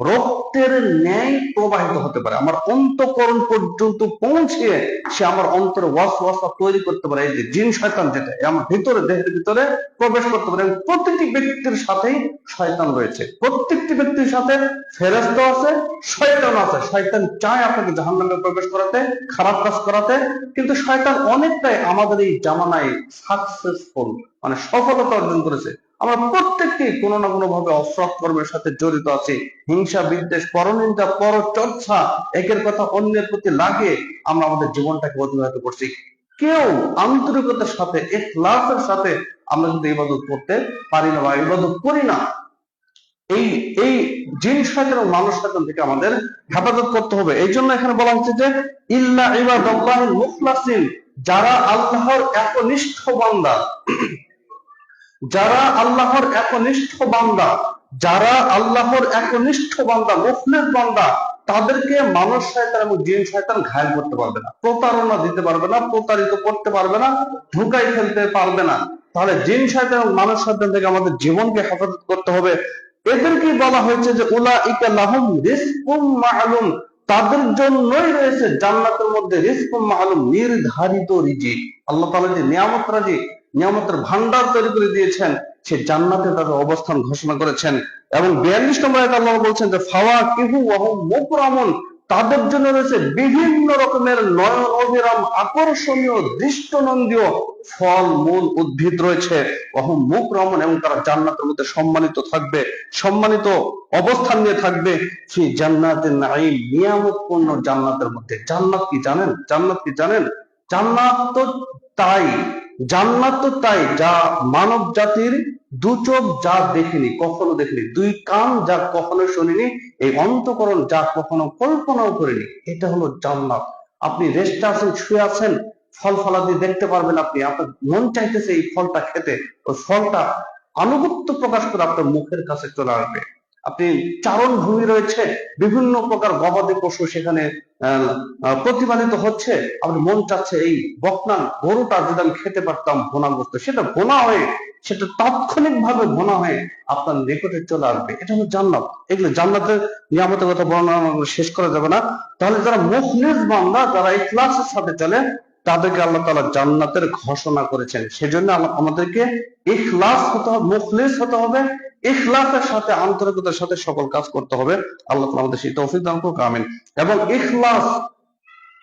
রক্তের ন্যায় প্রবাহিত হতে পারে, আমার অন্তঃকরণ পর্যন্ত পৌঁছে সে আমার অন্তরে ওয়াসওয়াসা তৈরি করতে পারে। এই যে জিন শয়তান, যেটা আমার ভিতরে, দেহের ভিতরে প্রবেশ করতে পারে। প্রতিটি ব্যক্তির সাথেই শয়তান রয়েছে, প্রত্যেকটি ব্যক্তির সাথে ফেরেশতা আছে, শয়তান আছে। শয়তান চায় আপনাকে জাহান্নামে প্রবেশ করাতে, খারাপ কাজ করাতে, কিন্তু শয়তান অনেকটাই আমাদের এই জামানায় সাকসেসফুল, মানে সফলতা অর্জন করেছে। আমরা প্রত্যেককেই কোনো না কোনো ভাবে অসৎ কর্মের সাথে জড়িত আছি। হিংসা, বিদ্বেষ, পরনিন্দা, পরচর্চা, একের কথা অন্যের প্রতি লাগে আমরা আমাদের জীবনটাকে অতিবাহিত করছি। কেউ আন্তরিকতার সাথে, ইখলাসের সাথে আমরা কিন্তু ইবাদত করতে পারি না বা ইবাদত করি না। এই জিন শয়তান এবং মানুষ শয়তান থেকে আমাদের হেফাজত করতে হবে। এই জন্য এখানে বলা হচ্ছে যে, ইল্লা ইবাদাল্লাহিল মুখলাসিন, যারা আল্লাহর একনিষ্ঠ বান্দা, মুখলিস বান্দা, তাদেরকে মানুষ শয়তান এবং জিন শয়তান ঘায়েল করতে পারবে না, প্রতারণা দিতে পারবে না, প্রতারিত করতে পারবে না, ধোঁকায় ফেলতে পারবে না। তাহলে জিন শয়তান এবং মানুষ শয়তান থেকে আমাদের জীবনকে হেফাজত করতে হবে। এদেরকে বলা হয়েছে যে, উলাইকা লাহুম রিজকুম মা'লুম, তাদের জন্যই রয়েছে জান্নাতের মধ্যে রিজকুম মা'লুম, নির্ধারিত রিজিক। আল্লাহ তাআলা যে নিয়ামতের ভান্ডার তৈরি করে দিয়েছেন, সে জান্নাতে তাদের অবস্থান ঘোষণা করেছেন। এবং 42 নম্বর আয়াতে আল্লাহ বলছেন যে, ফাওয়াকিহু ওয়া হুম মুকরামুন, তাদের জন্য রয়েছে বিভিন্ন রকমের নয়ন অভিরাম আকর্ষণীয় দৃষ্টনন্দীয় ফল মূল উদ্ভিদ রয়েছে, অহম মুখ রমন, এবং তারা জান্নাতের মধ্যে সম্মানিত থাকবে, সম্মানিত অবস্থান নিয়ে থাকবে সেই জান্নাতের নাঈম, নিয়ামতপূর্ণ জান্নাতের মধ্যে। জান্নাত কি জানেন? জান্নাত কি জানেন? জান্নাত তো তাই, জান্নাত তো তাই যা মানব জাতির দু চোখ যা দেখেনি, কখনো দেখেনি, দুই কান যা কখনো শুনিনি, এই অন্তঃকরণ যা কখনো কল্পনাও করেনি, এটা হলো জান্নাত। আপনি রেস্টে আছেন, শুয়ে আছেন, ফল ফলাদি দেখতে পারবেন, আপনি আপনার মন চাইতেছে এই ফলটা খেতে, ওই ফলটা আনুগত্য প্রকাশ করে আপনার মুখের কাছে চলে আসবে। আপনি চারণ ভূমি রয়েছে, বিভিন্ন প্রকার গবাদি পশু সেখানে প্রতিপালিত হচ্ছে, আপনার মন চাচ্ছে এই বকনা গরুটা যদি আমি খেতে পারতাম ভুনাগ্রস্ত, সেটা ভুনা হয়ে, সেটা তাৎক্ষণিক ভাবে ভুনা হয়ে আপনার নিকটে চলে আসবে। এটা হলো জান্নাত। এগুলো জান্নাতের নিয়ামতের কথা বর্ণনা শেষ করা যাবে না। তাহলে যারা মুখলিস বান্দা, যারা ইখলাসের সাথে চলে, তাদেরকে আল্লাহ তাআলা জান্নাতের ঘোষণা করেছেন। সেজন্য আমাদেরকে ইখলাস হতে হবে, মুখলিস হতে হবে, ইখলাসের সাথে আন্তরিকতার সাথে সকল কাজ করতে হবে। আল্লাহ তাআলা আমাদের সেই তৌফিক দান করুক, আমিন। এবং ইখলাস,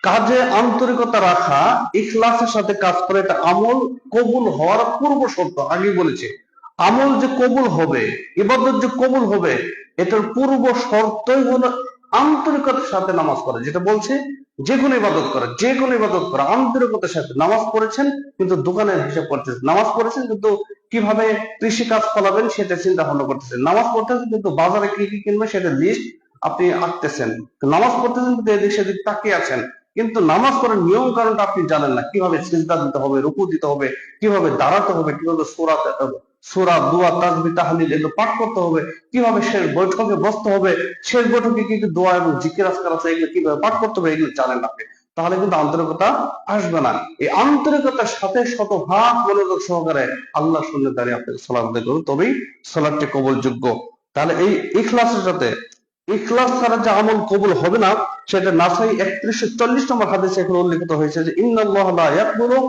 কাজে আন্তরিকতা রাখা, ইখলাসের সাথে কাজ করে, এটা আমল কবুল হওয়ার পূর্ব শর্ত। আগে বলেছে আমল যে কবুল হবে, ইবাদত যে কবুল হবে, এটার পূর্ব শর্তই হলো আন্তরিকতার সাথে নামাজ পড়া। যেটা বলছে যে কোনো ইবাদত করা, যে কোনো ইবাদত করা আন্তরিকতার সাথে। নামাজ পড়েছেন কিন্তু দোকানের হিসাব করতেছেন, নামাজ পড়েছেন কিন্তু কিভাবে কৃষি কাজ ফলাবেন সেটা চিন্তা ভাবনা করতেছেন, নামাজ পড়তেছেন কিন্তু বাজারে কি কি কিনবে সেটা লিস্ট আপনি আঁকতেছেন, নামাজ পড়তেছেন কিন্তু এদিক সেদিক তাকিয়ে আছেন, কিন্তু নামাজ পড়ার নিয়ম কারণটা আপনি জানেন না। কিভাবে সিজদা দিতে হবে, রুকু দিতে হবে, কিভাবে দাঁড়াতে হবে, কিভাবে সূরা দোয়া তাসবিহ তাহলিল এগুলো পাঠ করতে হবে, কিভাবে শেষ বৈঠকে বসতে হবে, শেষ বৈঠকে কি কি দোয়া এবং জিকির আজকার আছে এগুলো কিভাবে পাঠ করতে হবে, এগুলো জানেন আপনি, তাহলে কিন্তু আন্তরিকতা আসবে না। এই আন্তরিকতার সাথে শতভাগ মনোযোগ সহকারে আল্লাহ শুনলে দাঁড়িয়ে আপনাকে সালাত আদায় করুন, তবেই সালাতটি কবুলযোগ্য। তাহলে এই ইখলাসের সাথে, ইখলাস ছাড়া যে আমল কবুল হবে না, সেটা নাসাই 3140 নম্বর হাদিসে এখানে উল্লেখিত হয়েছে যে ইন্নাল্লাহা লা ইয়াকবুলু,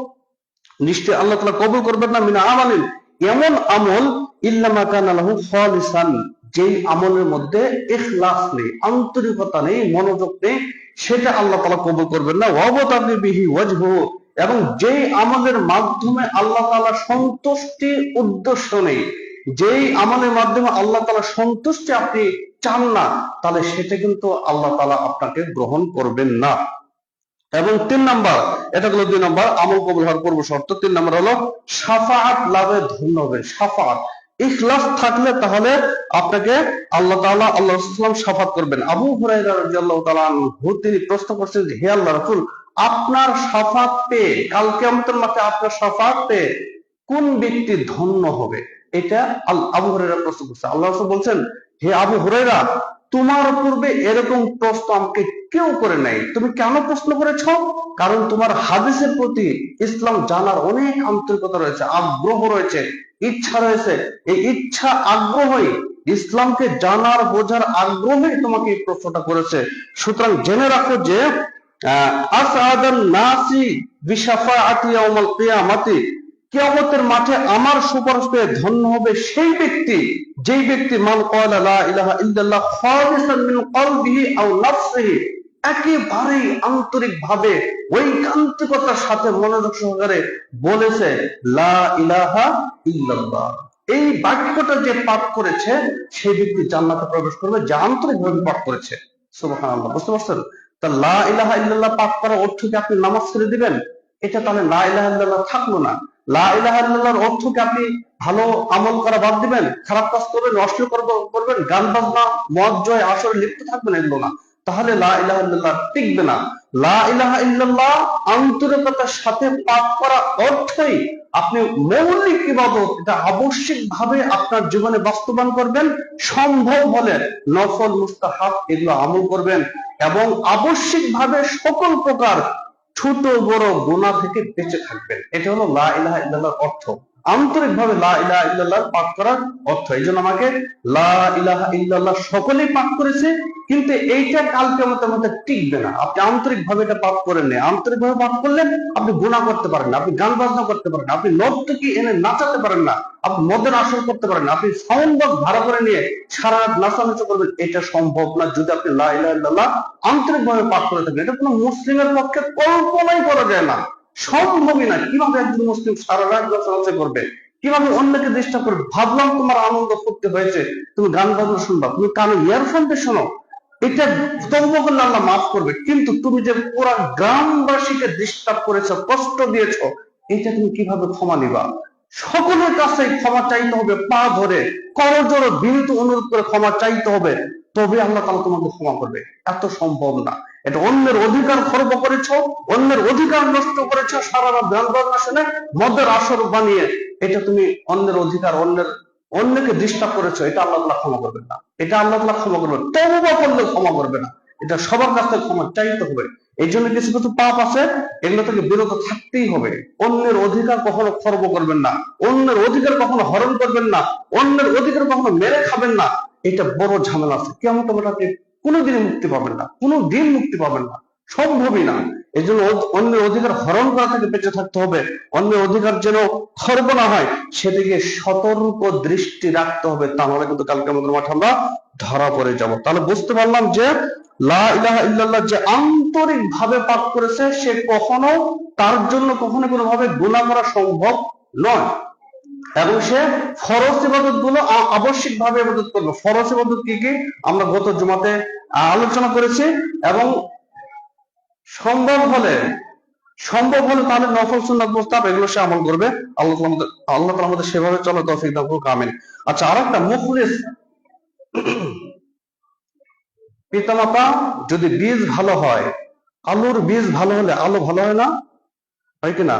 নিশ্চয় আল্লাহ তাআলা কবুল করবেন না, মিনা আমালিন, এমন আমল, ইল্লা মা কানা লাহু খালিসান, যেই আমলের মধ্যে ইখলাস নেই, আন্তরিকতা নেই, মনোযোগ নেই, সেটা আল্লাহ তাআলা কবুল করবেন না। ওয়াবতাগি বিহি ওয়াজহু, এবং যেই আমলের মাধ্যমে আল্লাহ তাআলা সন্তুষ্টির উদ্দেশ্য নেই, যেই আমলের মাধ্যমে আল্লাহ তাআলা সন্তুষ্টি আপনি চান না, তাহলে সেটা কিন্তু আল্লাহ তাআলা আপনাকে গ্রহণ করবেন না। এবং 3 নাম্বার, এটা হলো 2 নাম্বার আমল কবুল হওয়ার পূর্ব শর্ত। 3 নাম্বার হলো শাফাআত লাভে ধন্য হবে। শাফাআত, ইখলাস থাকলে তাহলে আপনাকে আল্লাহ তাআলা, আল্লাহ রাসূল সাল্লাল্লাহু আলাইহি ওয়াসাল্লাম শাফাত করবেন। আবু হুরায়রা রাদিয়াল্লাহু তাআলা আনহু তিনি প্রশ্ন করছেন যে হে আল্লাহর রাসূল, আপনার শাফাত পেয়ে, কাল কিয়ামতের মাঠে আপনার শাফাত পেয়ে কোন ব্যক্তি ধন্য হবে? এটা আবু হুরায়রা প্রশ্ন করছে। আল্লাহ রাসূল বলছেন, হে আবু হুরায়রা, তোমার পূর্বে এরকম প্রশ্ন আমাকে কেউ করে নাই। তুমি কেন প্রশ্ন করেছো? কারণ তোমার হাদিসের প্রতি, ইসলাম জানার অনেক আন্তরিকতা রয়েছে, আগ্রহ রয়েছে, ইচ্ছা রয়েছে। এই ইচ্ছা আগ্রহই, ইসলামকে জানার বোঝার আগ্রহই তোমাকে এই প্রশ্নটা করেছে। সুতরাং জেনে রাখো যে আসআদান নাসি বিশাফাআতি ইয়াউমাল কিয়ামাতি, কিয়ামতের মাঠে আমার সুপারিশ পেয়ে ধন্য হবে সেই ব্যক্তি, যেই ব্যক্তি মান ক্বালা লা ইলাহা ইল্লাল্লাহ খালিসান মিন কলবিহি আও নাফসিহি, একেবারেই আন্তরিক ভাবে ঐকান্তিকতার সাথে মনোযোগ সহকারে বলেছে লা ইলাহা ইল্লাল্লাহ। এই বাক্যটা যে পাঠ করেছে সেই ব্যক্তি জান্নাতে প্রবেশ করবে, যে আন্তরিকভাবে পাঠ করেছে। সুবহানাল্লাহ, বুঝতে পারছেন? তা লা ইলাহা ইল্লাল্লাহ পাঠ করার অর্থ কি আপনি নামাজ ছেড়ে দিবেন? এটা তাহলে লা ইলাহা ইল্লাল্লাহ থাকলো না। লা ইলাহা ইল্লাল্লাহর অর্থ কি আপনি ভালো আমল করা বাদ দিবেন, খারাপ কাজ করবেন, অশ্লীল করবেন, গান বাজনা, মদ জয় আসরে লিপ্ত থাকবেন? এগুলো না। তাহলে লা ইলাহা ইল্লাল্লাহ টিকবে না। লা ইলাহা ইল্লাল্লাহ আন্তরিকতার সাথে পাঠ করা অর্থই আপনি মৌলিক ইবাদত, এটা আবশ্যিক ভাবে আপনার জীবনে বাস্তবায়ন করবেন, সম্ভব হলে নফল মুস্তাহাব এগুলো আমল করবেন, এবং আবশ্যিক ভাবে সকল প্রকার ছোট বড় গুনাহ থেকে বেঁচে থাকবেন। এটা হলো লা ইলাহা ইল্লাল্লাহর অর্থ। আন্তরিকভাবে লা ইলাহা ইল্লাল্লাহ পাঠ করার অর্থ। এই জন্য আমাকে লা ইলাহা ইল্লাল্লাহ সকলেই পাঠ করেছে, কিন্তু এইটা কাল কিয়ামতের মধ্যে টিকবে না। আপনি আন্তরিকভাবে এটা পাঠ করেন না, আন্তরিকভাবে পাঠ করলে আপনি গুনাহ করতে পারেন না, আপনি গান বাজনা করতে পারেন না, আপনি নর্তকী এনে নাচাতে পারেন না, আপনি মদের আসর করতে পারেন না, আপনি সাউন্ড বক্স ভাড়া করে নিয়ে সারা রাত নাচানাচি করবেন, এটা সম্ভব না যদি আপনি লা ইলাহা ইল্লাল্লাহ আন্তরিকভাবে পাঠ করে থাকেন। এটা কোনো মুসলিমের পক্ষে কল্পনাই করা যায় না, সম্ভবই না। কিভাবে একজন মুসলিম সারা রাত নাচানাচি করবে, কিভাবে অন্যকে ডিস্টার্ব করবে? ভাবলাম তোমার আনন্দ করতে হয়েছে, তুমি গান বাজনা শুনবা, তুমি কানে ইয়ারফোন দিয়ে শোনো, এটা তওবা করলে আল্লাহ মাফ করবে। কিন্তু তুমি যে পুরা গ্রামবাসীকে ডিস্টার্ব করেছো, কষ্ট দিয়েছো, এটা তুমি কিভাবে ক্ষমা নিবা? সকলের কাছে ক্ষমা চাইতে হবে, পা ধরে করজোড়ে বিনীত অনুরোধ করে ক্ষমা চাইতে হবে, তবে আল্লাহ তাআলা তোমাকে ক্ষমা করবে। এত সম্ভব না। এটা অন্যের অধিকার খর্ব করেছো, অন্যের অধিকার নষ্ট করেছো, সারা রাত গান বাজনা শুনে মদের আসর বানিয়ে এটা তুমি অন্যের অধিকার, অন্যকে ডিস্টার্ব করেছো, এটা আল্লাহ তাআলা ক্ষমা করবেন না। এটা আল্লাহ তাআলা ক্ষমা করবেন, তওবা করলে ক্ষমা করবে না। এটা সবার কাছ থেকে ক্ষমা চাইতে হবে। এই জন্য কিছু কিছু পাপ আছে, এগুলো থেকে বিরত থাকতেই হবে। অন্যের অধিকার কখনো খর্ব করবেন না, অন্যের অধিকার কখনো হরণ করবেন না, অন্যের অধিকার কখনো মেরে খাবেন না। এটা বড় ঝামেলা আছে, কিয়ামতের মাঠে আপনি কোনোদিনই মুক্তি পাবেন না, কোনোদিন মুক্তি পাবেন না, সম্ভবই না। এই জন্য অন্যের অধিকার হরণ করা থেকে বেঁচে থাকতে হবে, অন্যের অধিকার যেন খর্ব না হয় সেদিকে সতর্ক দৃষ্টি রাখতে হবে, তা নাহলে কিন্তু কালকে আমাদের মাঠে আমরা ধরা পড়ে যাব। তাহলে বুঝতে পারলাম যে লা ইলাহা ইল্লাল্লাহ যে আন্তরিক ভাবে পাঠ করেছে, সে কখনো, তার জন্য কখনো কোনো ভাবে গুনাহ করা সম্ভব নয়, এবং সে ফরজ ইবাদত গুলো আবশ্যিক ভাবে ইবাদত করবে। ফরজ ইবাদত কি কি আমরা গত জুমাতে আলোচনা করেছি, এবং সম্ভব হলে তাহলে নফল সুন্নাত মুস্তাহাব এগুলো সে আমল করবে। আল্লাহ তাআলা আমাদের সেভাবে চলার তৌফিক দান করুক, আমিন। আচ্ছা, আরেকটা মুখলিস পিতামাতা যদি বীজ ভালো হয়, আলুর বীজ ভালো হলে আলু ভালো হয় না, হয় কিনা?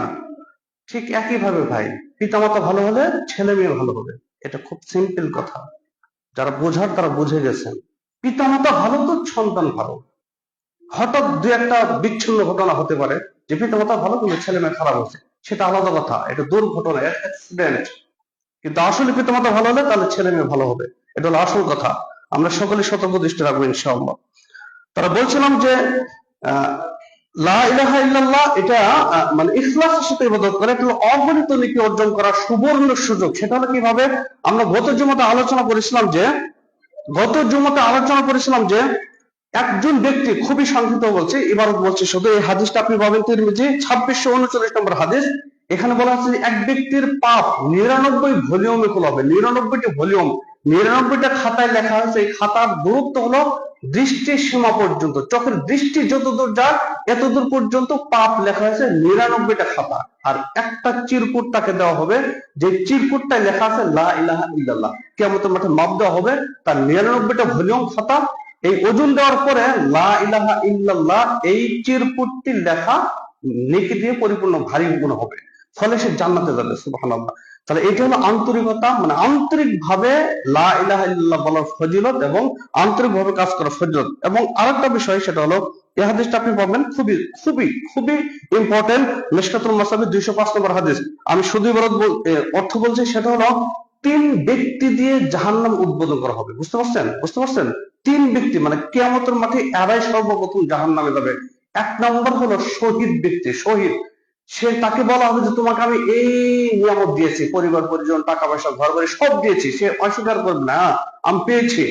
ঠিক একই ভাবে ভাই, পিতামাতা ভালো হলে ছেলে মেয়ে ভালো হবে। এটা খুব সিম্পল কথা, যারা বোঝার তারা বুঝে গেছেন। পিতামাতা ভালো তো সন্তান ভালো। হঠাৎ দু একটা বিচ্ছিন্ন ঘটনা হতে পারে যে পিতামাতা ভালো কিন্তু ছেলে মেয়ে খারাপ হচ্ছে, সেটা আলাদা কথা, এটা দুর্ঘটনা, অ্যাক্সিডেন্ট। কিন্তু আসলে পিতামাতা ভালো হলে তাহলে ছেলে মেয়ে ভালো হবে, এটা হলো আসল কথা। আমরা সকলে সতর্ক দৃষ্টি রাখবো ইনশাআল্লাহ। তারা বলছিলাম যে লা ইলাহা ইল্লাল্লাহ এটা মানে ইখলাসের সাথে ইবাদত করে, এটা হলো অগণিত নেকি অর্জন করার সুবর্ণ সুযোগ। সেটা হলো কিভাবে? আমরা গত জুমাতে আলোচনা করেছিলাম যে একজন ব্যক্তি, খুবই সংক্ষিপ্ত বলছি, ইবারত বলছি শুধু, এই হাদিসটা আপনি পাবেন তিরমিজি 2639 নম্বর হাদিস। এখানে বলা হচ্ছে যে এক ব্যক্তির পাপ 99 ভলিউমে খোলা হবে, 99টি ভলিউম, 99টা খাতায় লেখা হয়েছে। এই খাতার দূরত্ব হলো দৃষ্টির সীমা পর্যন্ত, চোখের দৃষ্টি যতদূর যায় এতদূর পর্যন্ত পাপ লেখা হয়েছে 99টা খাতা। আর একটা চিরকুট তাকে দেওয়া হবে, যে চিরকুটটায় লেখা আছে লা ইলাহা ইল্লাল্লাহ। কিয়ামতের মাঠে মাপ দেওয়া হবে তার 99টা ভলিউম খাতা। এই ওজন দেওয়ার পরে লা ইলাহা ইল্লাল্লাহ এই চিরকুটটি লেখা নেকি দিয়ে পরিপূর্ণ ভারী মনে হবে, ফলে সে জান্নাতে যাবে। সুবহানাল্লাহ। তাহলে এটা হলো আন্তরিকতা, মানে আন্তরিক ভাবে লা ইলাহা ইল্লাল্লাহ বলার ফজিলত এবং আন্তরিক ভাবে কাজ করার ফজিলত। এবং আরেকটা বিষয়, সেটা হলো এই হাদিসটা আপনি পাবেন খুবই খুবই খুবই ইম্পর্টেন্ট, মিশকাতুল মাসাবিহ 205 নম্বর হাদিস। আমি শুধু অর্থ বলছি, সেটা হলো 3 ব্যক্তি দিয়ে জাহান্নাম উদ্বোধন করা হবে। বুঝতে পারছেন? 3 ব্যক্তি, মানে কিয়ামতের মাঠে এরাই সর্বপ্রথম জাহান্নামে যাবে। 1 নম্বর হলো শহীদ ব্যক্তি, শহীদ। তাকে বলা হবে যে তোমাকে আমি এই নিয়ামত দিয়েছি, পরিবার পরিজন, টাকা পয়সা, ঘর বাড়ি সব দিয়েছি। সে অস্বীকার করবে না, আমি পেয়েছি।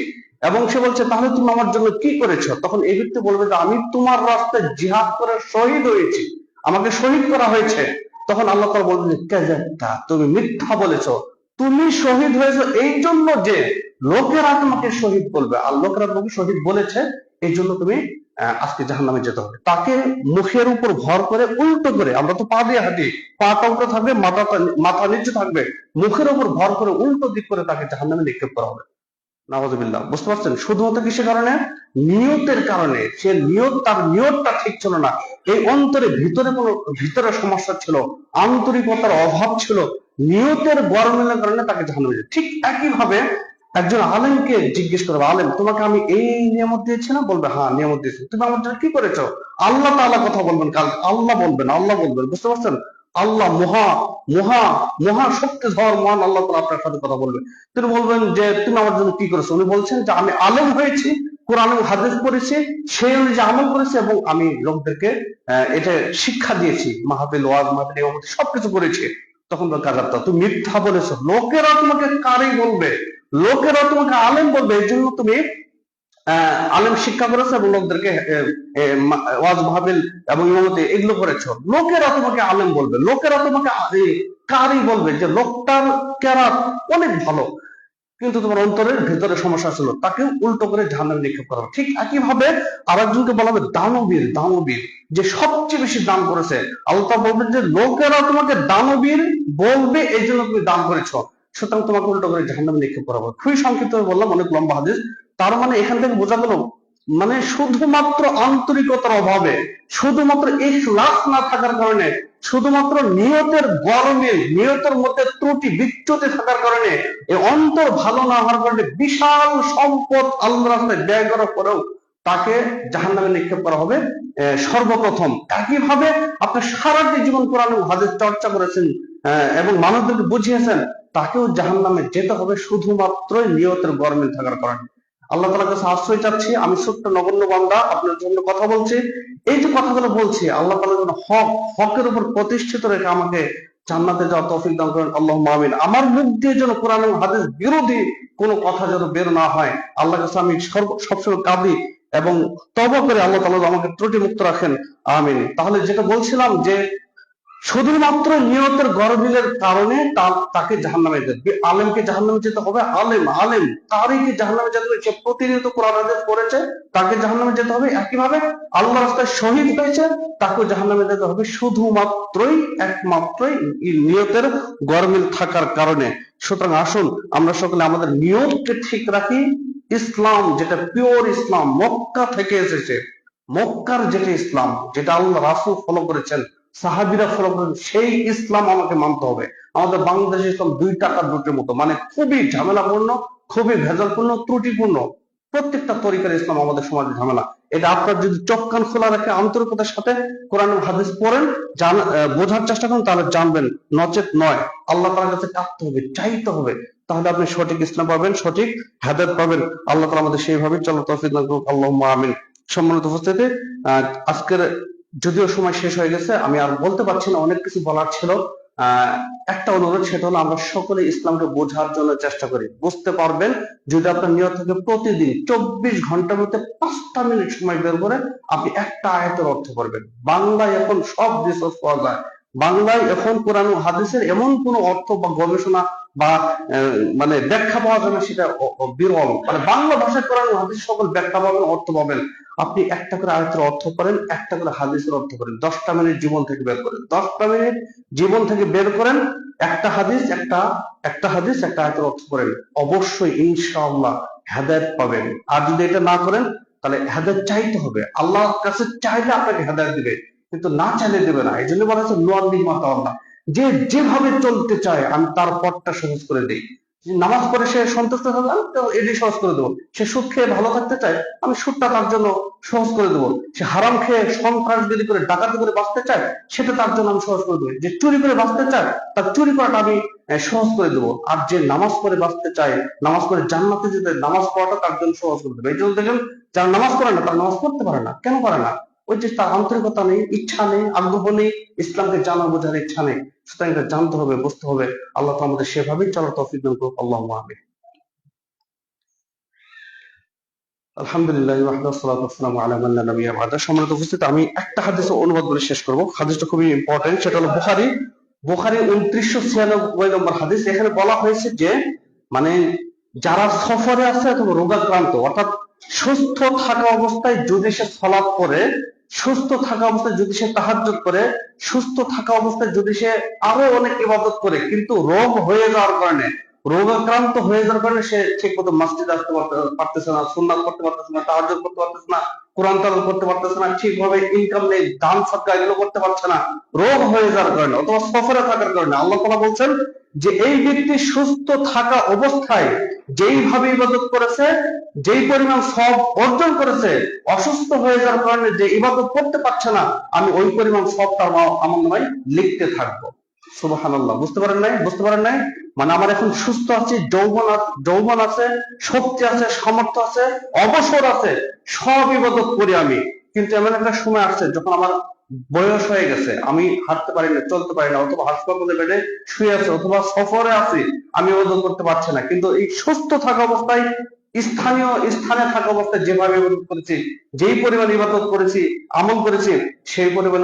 এবং সে বলছে তাহলে তুমি আমার জন্য কি করেছো? তখন এই ব্যক্তি বলবে যে আমি তোমার রাস্তায় জিহাদ করে শহীদ হয়েছি, আমাকে শহীদ করা হয়েছে। তখন আল্লাহ তাআলা বলবেন যে কাযাবতা, তুমি মিথ্যা বলেছো, তুমি শহীদ হয়েছো এই জন্য যে লোকেরা তোমাকে শহীদ বলবে, আর লোকেরা তোমাকে শহীদ বলেছে, এই জন্য তুমি আজকে জাহান্নামে যেতে হবে। তাকে মুখের উপর ভর করে উল্টো করে, আমরা তো পা দিয়ে হাঁটি, পাটা উপরে থাকবে, মাথা নিচে থাকবে, মুখের উপর ভর করে উল্টো দিক করে তাকে জাহান্নামে নিক্ষেপ করা হবে। নাউযুবিল্লাহ। বুঝতে পারছেন? শুধুমাত্র কিসের কারণে? নিয়তের কারণে। তার নিয়তটা ঠিক ছিল না, এই অন্তরে ভিতরে সমস্যা ছিল, আন্তরিকতার অভাব ছিল, নিয়তের গরমিলের কারণে তাকে জাহান্নামে। ঠিক একই ভাবে একজন আলেমকে জিজ্ঞেস করবে, আলেম তোমাকে আমি এই নিয়ামত দিয়েছি না? বলবে হ্যাঁ নিয়ামত দিয়েছি। তুমি আমার জন্য কি করেছো? আল্লাহ তাআলা কথা বলবেন, কাল আল্লাহ বলবেন। বুঝতে পারছেন? আল্লাহ মহা মহা মহা শক্তিধর মহান আল্লাহ তাআলা আপনার সাথে কথা বলবে। তিনি বলবেন যে তুমি আমার জন্য কি করেছো? উনি বলছেন যে আমি আলেম হয়েছি, কোরআন এবং হাদিস পড়েছি, সেই অনুযায়ী আমল করেছি এবং আমি লোকদেরকে এটা শিক্ষা দিয়েছি, মাহফিল ওয়াজ মাহফিল ইমামতি সবকিছু করেছি। তখন কাজাবতা, তুমি মিথ্যা বলেছো, লোকেরা তোমাকে কারি বলবে, লোকেরা তোমাকে আলেম বলবে, এই জন্য তুমি আলেম শিক্ষা করেছো এবং লোকদেরকে ওয়াজ মাহফিল এবং ইমামতি এগুলো করেছো। লোকেরা তোমাকে আলেম বলবে, লোকেরা তোমাকে কারি বলবে, যে লোকটার কেরাত অনেক ভালো, কিন্তু তোমার অন্তরের ভেতরে সমস্যা ছিল, তাকে উল্টো করে জাহান্নামে নিক্ষেপ করা হবে। ঠিক একইভাবে আরেকজনকে বলা হবে দানবীর, দানবীর যে সবচেয়ে বেশি দান করেছে। আল্লাহ বলবেন যে লোকেরা তোমাকে দানবীর বলবে, এই জন্য তুমি দান করেছো, সুতরাং তোমাকে উল্টো করে জাহান্নামে নিক্ষেপ করা হবে। খুবই সংক্ষিপ্ত বললাম, অনেক লম্বা হাদিস। তার মানে এখান থেকে বোঝা গেল, মানে শুধুমাত্র আন্তরিকতার অভাবে, শুধুমাত্র ইখলাস না থাকার কারণে, শুধুমাত্র নিয়তের গরমে, নিয়তের মধ্যে ত্রুটি বিচ্যুতি থাকার কারণে, এই অন্তর ভালো না হওয়ার কারণে বিশাল সম্পদ আল্লাহর রাস্তায় ব্যয় করার পরেও তাকে জাহান্নামে নিক্ষেপ করা হবে সর্বপ্রথম। একইভাবে আপনি সারাটি জীবন কোরআন এবং হাদিস চর্চা করেছেন এবং মানুষদেরকে বুঝিয়েছেন, তাকেও জাহান্নামে যেতে হবে শুধুমাত্র নিয়তের গরমে থাকার কারণে। আল্লাহ তাআলার কাছে আশ্রয় চাচ্ছি, আমি ছোট্ট নগণ্য বান্দা আপনার জন্য কথা বলছি। এই যে কথাগুলো বলছি, আল্লাহ তাআলা যেন হকের উপর প্রতিষ্ঠিত রেখে আমাকে জান্নাতে যাওয়ার তৌফিক দান করেন, আল্লাহুম্মা আমিন। আমার মুখ দিয়ে যেন কোরআন এবং হাদিস বিরোধী কোনো কথা যেন বের না হয়, আল্লাহর কাছে আমি সবসময় কাঁদি এবং তওবা করে আল্লাহ তাআলা আমাকে ত্রুটি মুক্ত রাখেন, আমিন। তাহলে যেটা বলছিলাম যে শুধুমাত্র নিয়তের গরমিলের কারণে তাকে জাহান্নামে যেতে, আলেমকে জাহান্নামে যেতে হবে, আলেম আলেম তারই জাহান্নামে যেতে হবে, যে প্রতিনিয়ত কোরআন হাদিস পড়েছে তাকে জাহান্নামে যেতে হবে। একইভাবে আল্লাহর রাস্তায় শহীদ হয়েছে, তাকেও জাহান্নামে যেতে হবে শুধুমাত্রই একমাত্রই নিয়তের গরমিল থাকার কারণে। সুতরাং আসুন আমরা সকলে আমাদের নিয়তকে ঠিক রাখি। ইসলাম যেটা পিওর ইসলাম, মক্কা থেকে এসেছে, মক্কার যেটা ইসলাম, যেটা আল্লাহ রাসূল ফলো করেছেন, সাহাবীরা ফলো করেন, সেই ইসলাম আমাকে মানতে হবে। আমাদের বাংলাদেশের ইসলাম 2 টাকার নোটের মতো, মানে খুবই ঝামেলাপূর্ণ, খুবই ভেজালপূর্ণ, ত্রুটিপূর্ণ। প্রত্যেকটা তরিকার ইসলাম আমাদের সমাজে ঝামেলা। এটা আপনার যদি চোখ কান খোলা রেখে আন্তরিকতার সাথে কোরআন এবং হাদিস পড়েন, বোঝার চেষ্টা করেন, তাহলে জানবেন, নচেত নয়। আল্লাহ তাআলার কাছে কাঁদতে হবে, চাইতে হবে, তাহলে আপনি সঠিক ইসলাম পাবেন, সঠিক হেদায়েত পাবেন। আল্লাহ তাআলা আমাদের সেইভাবে চলার তৌফিক দান করুন, আল্লাহুম্মা আমিন। সম্মানিত উপস্থিতি, আজকের যদিও সময় শেষ হয়ে গেছে, আমি আর বলতে পারছি না, অনেক কিছু বলার ছিল। একটা অনুরোধ, সেটা হলো আমরা সকলে ইসলামকে বোঝার জন্য চেষ্টা করি। বুঝতে পারবেন যদি আপনার নিয়ত থেকে প্রতিদিন 24 ঘন্টার মধ্যে 5টা মিনিট সময় বের করে আপনি একটা আয়াতের অর্থ করবেন। বাংলায় এখন সব রিসোর্স পাওয়া যায়, বাংলায় এখন কোরআন ও হাদিসের এমন কোন অর্থ বা গবেষণা বা মানে ব্যাখ্যা পাওয়া যায় না, সেটা বিরল। মানে বাংলা ভাষায় কোরআন ও হাদিস সকল ব্যাখ্যা পাবেন, অর্থ পাবেন। আপনি একটা করে আয়াতের অর্থ করেন, একটা করে হাদিসের অর্থ করেন, 10টা মিনিট জীবন থেকে বের করেন, 10টা মিনিট জীবন থেকে বের করেন, একটা হাদিস একটা আয়াতের অর্থ করেন, অবশ্যই ইনশাআল্লাহ হেদায়েত পাবেন। আর যদি এটা না করেন, তাহলে হেদায়েত চাইতে হবে, আল্লাহর কাছে চাইলে আপনাকে হেদায়েত দিবে, কিন্তু না চাইলে দেবে না। এই জন্য বলা হচ্ছে নুয়াল্লি মা তাওয়াল্লা, যে যেভাবে চলতে চায় আমি তার পথটা সহজ করে দেই। নামাজ পড়ে সে সন্তুষ্ট হবে, আমি তো এটি সহজ করে দেবো। সে সুদ খেয়ে ভালো থাকতে চায়, আমি সুদটা তার জন্য সহজ করে দেবো। সে হারাম খেয়ে সন্ত্রাসবাদী করে ডাকাতি করে বাঁচতে চায়, সেটা তার জন্য আমি সহজ করে দেবো। যে চুরি করে বাঁচতে চায়, তার চুরি করাটা আমি সহজ করে দেবো। আর যে নামাজ পড়ে বাঁচতে চায়, নামাজ পড়ে জান্নাতে যেতে, নামাজ পড়াটা তার জন্য সহজ করে দেবো। এই জন্য দেখেন, যারা নামাজ পড়ে না তারা নামাজ পড়তে পারে না। কেন পারে না? ওই যে তার আন্তরিকতা নেই, ইচ্ছা নেই, আগ্রহ নেই, ইসলামকে জানা বোঝার ইচ্ছা নেই। সুতরাং এটা জানতে হবে, বুঝতে হবে। আল্লাহ তো আমাদের সেভাবেই চলার তৌফিক দান করুন, আল্লাহুম্মা আমিন। আলহামদুলিল্লাহ ওয়াহদাহু ওয়াসসালাতু ওয়াসসালামু আলা মান লা নাবিয়্যা বা'দা। সম্মানিত উপস্থিতি, আমি একটা হাদিসের অনুবাদ বলে শেষ করব। হাদিসটা খুবই ইম্পর্টেন্ট, সেটা হলো বুখারী 2996 নম্বর হাদিস। এখানে বলা হয়েছে যে মানে যারা সফরে আছে অথবা রোগাক্রান্ত, অর্থাৎ সুস্থ থাকা অবস্থায় যদি সে সালাত পড়ে, সুস্থ থাকা অবস্থায় যদি সে তাহাজ্জুদ করে, সুস্থ থাকা অবস্থায় যদি সে আরো অনেক ইবাদত করে, কিন্তু রোগ হয়ে যাওয়ার কারণে, রোগাক্রান্ত হয়ে যাওয়ার কারণে সে ঠিক মতো মসজিদে আসতে পারতেছে না, সুন্নাত করতে পারতেছে না, তাহাজ্জুদ করতে পারতেছে না, কোরআন তেলাওয়াত করতে পারতেছে না, ঠিকভাবে ইনকাম নেই, দান সদকা এগুলো করতে পারছে না, রোগ হয়ে যাওয়ার কারণে অথবা সফরে থাকার কারণে, আল্লাহ তাআলা বলছেন যে এই ব্যক্তি সুস্থ থাকা অবস্থায় যেইভাবে ইবাদত করেছে, যেই পরিমাণ সব অর্জন করেছে, অসুস্থ হয়ে যাওয়ার কারণে যে ইবাদত করতে পারছে না, আমি ওই পরিমাণ সব তার আমার নামায় লিখতে থাকবো। সুবহানাল্লাহ। বুঝতে পারেন নাই? বুঝতে পারেন নাই? মানে আমার এখন সুস্থ আছি, যৌবন আছে, শক্তি আছে, সামর্থ্য আছে, অবসর আছে, সব ইবাদত করি আমি। কিন্তু এমন একটা সময় আসছে যখন আমার বয়স হয়ে গেছে, আমি হাঁটতে পারি না, চলতে পারি না, অথবা হাসপাতালে বেডে শুয়ে আছে, অথবা সফরে আছি, আমি ইবাদত করতে পারছি না। কিন্তু এই সুস্থ থাকা অবস্থায়, স্থানীয় স্থানে থাকা অবস্থায় যেভাবে ইবাদত করেছি, যেই পরিমাণ ইবাদত করেছি, আমল করেছি, সেই পরিমাণ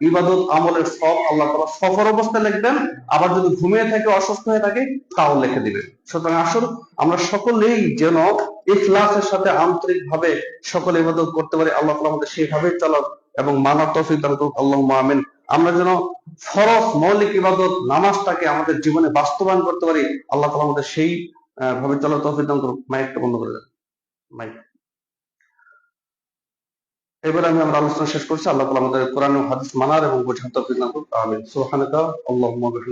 ইবাদত আমলের সব আল্লাহ তাআলা সফর অবস্থায় লিখবেন। আবার যদি ঘুমিয়ে থাকে, অসুস্থ হয়ে থাকে, তাও লিখে দিবেন। সুতরাং আসুন আমরা সকলেই যেন ইখলাসের সাথে আন্তরিক ভাবে সকলে ইবাদত করতে পারি। আল্লাহ তাআলা আমাদের সেইভাবেই চালাক এবং মানার তৌফিক দান করুন। আল্লাহুম্মা আমিন। আমরা যেন ফরজ মৌলিক ইবাদত নামাজটাকে আমাদের জীবনে বাস্তবায়ন করতে পারি। আল্লাহ তাআলা আমাদের সেই ভাবে চলার তৌফিক দান করুন। মাইকটা বন্ধ করে দেন, মাইক। এবারে আমরা আলোচনা শেষ করছি। আল্লাহ তাআলা আমাদের কোরআন ও হাদিস মানার এবং বোঝার তৌফিক দান করুন। আমিন। সুবহানাকা আল্লাহুম্মা ওয়া বিহামদিকা।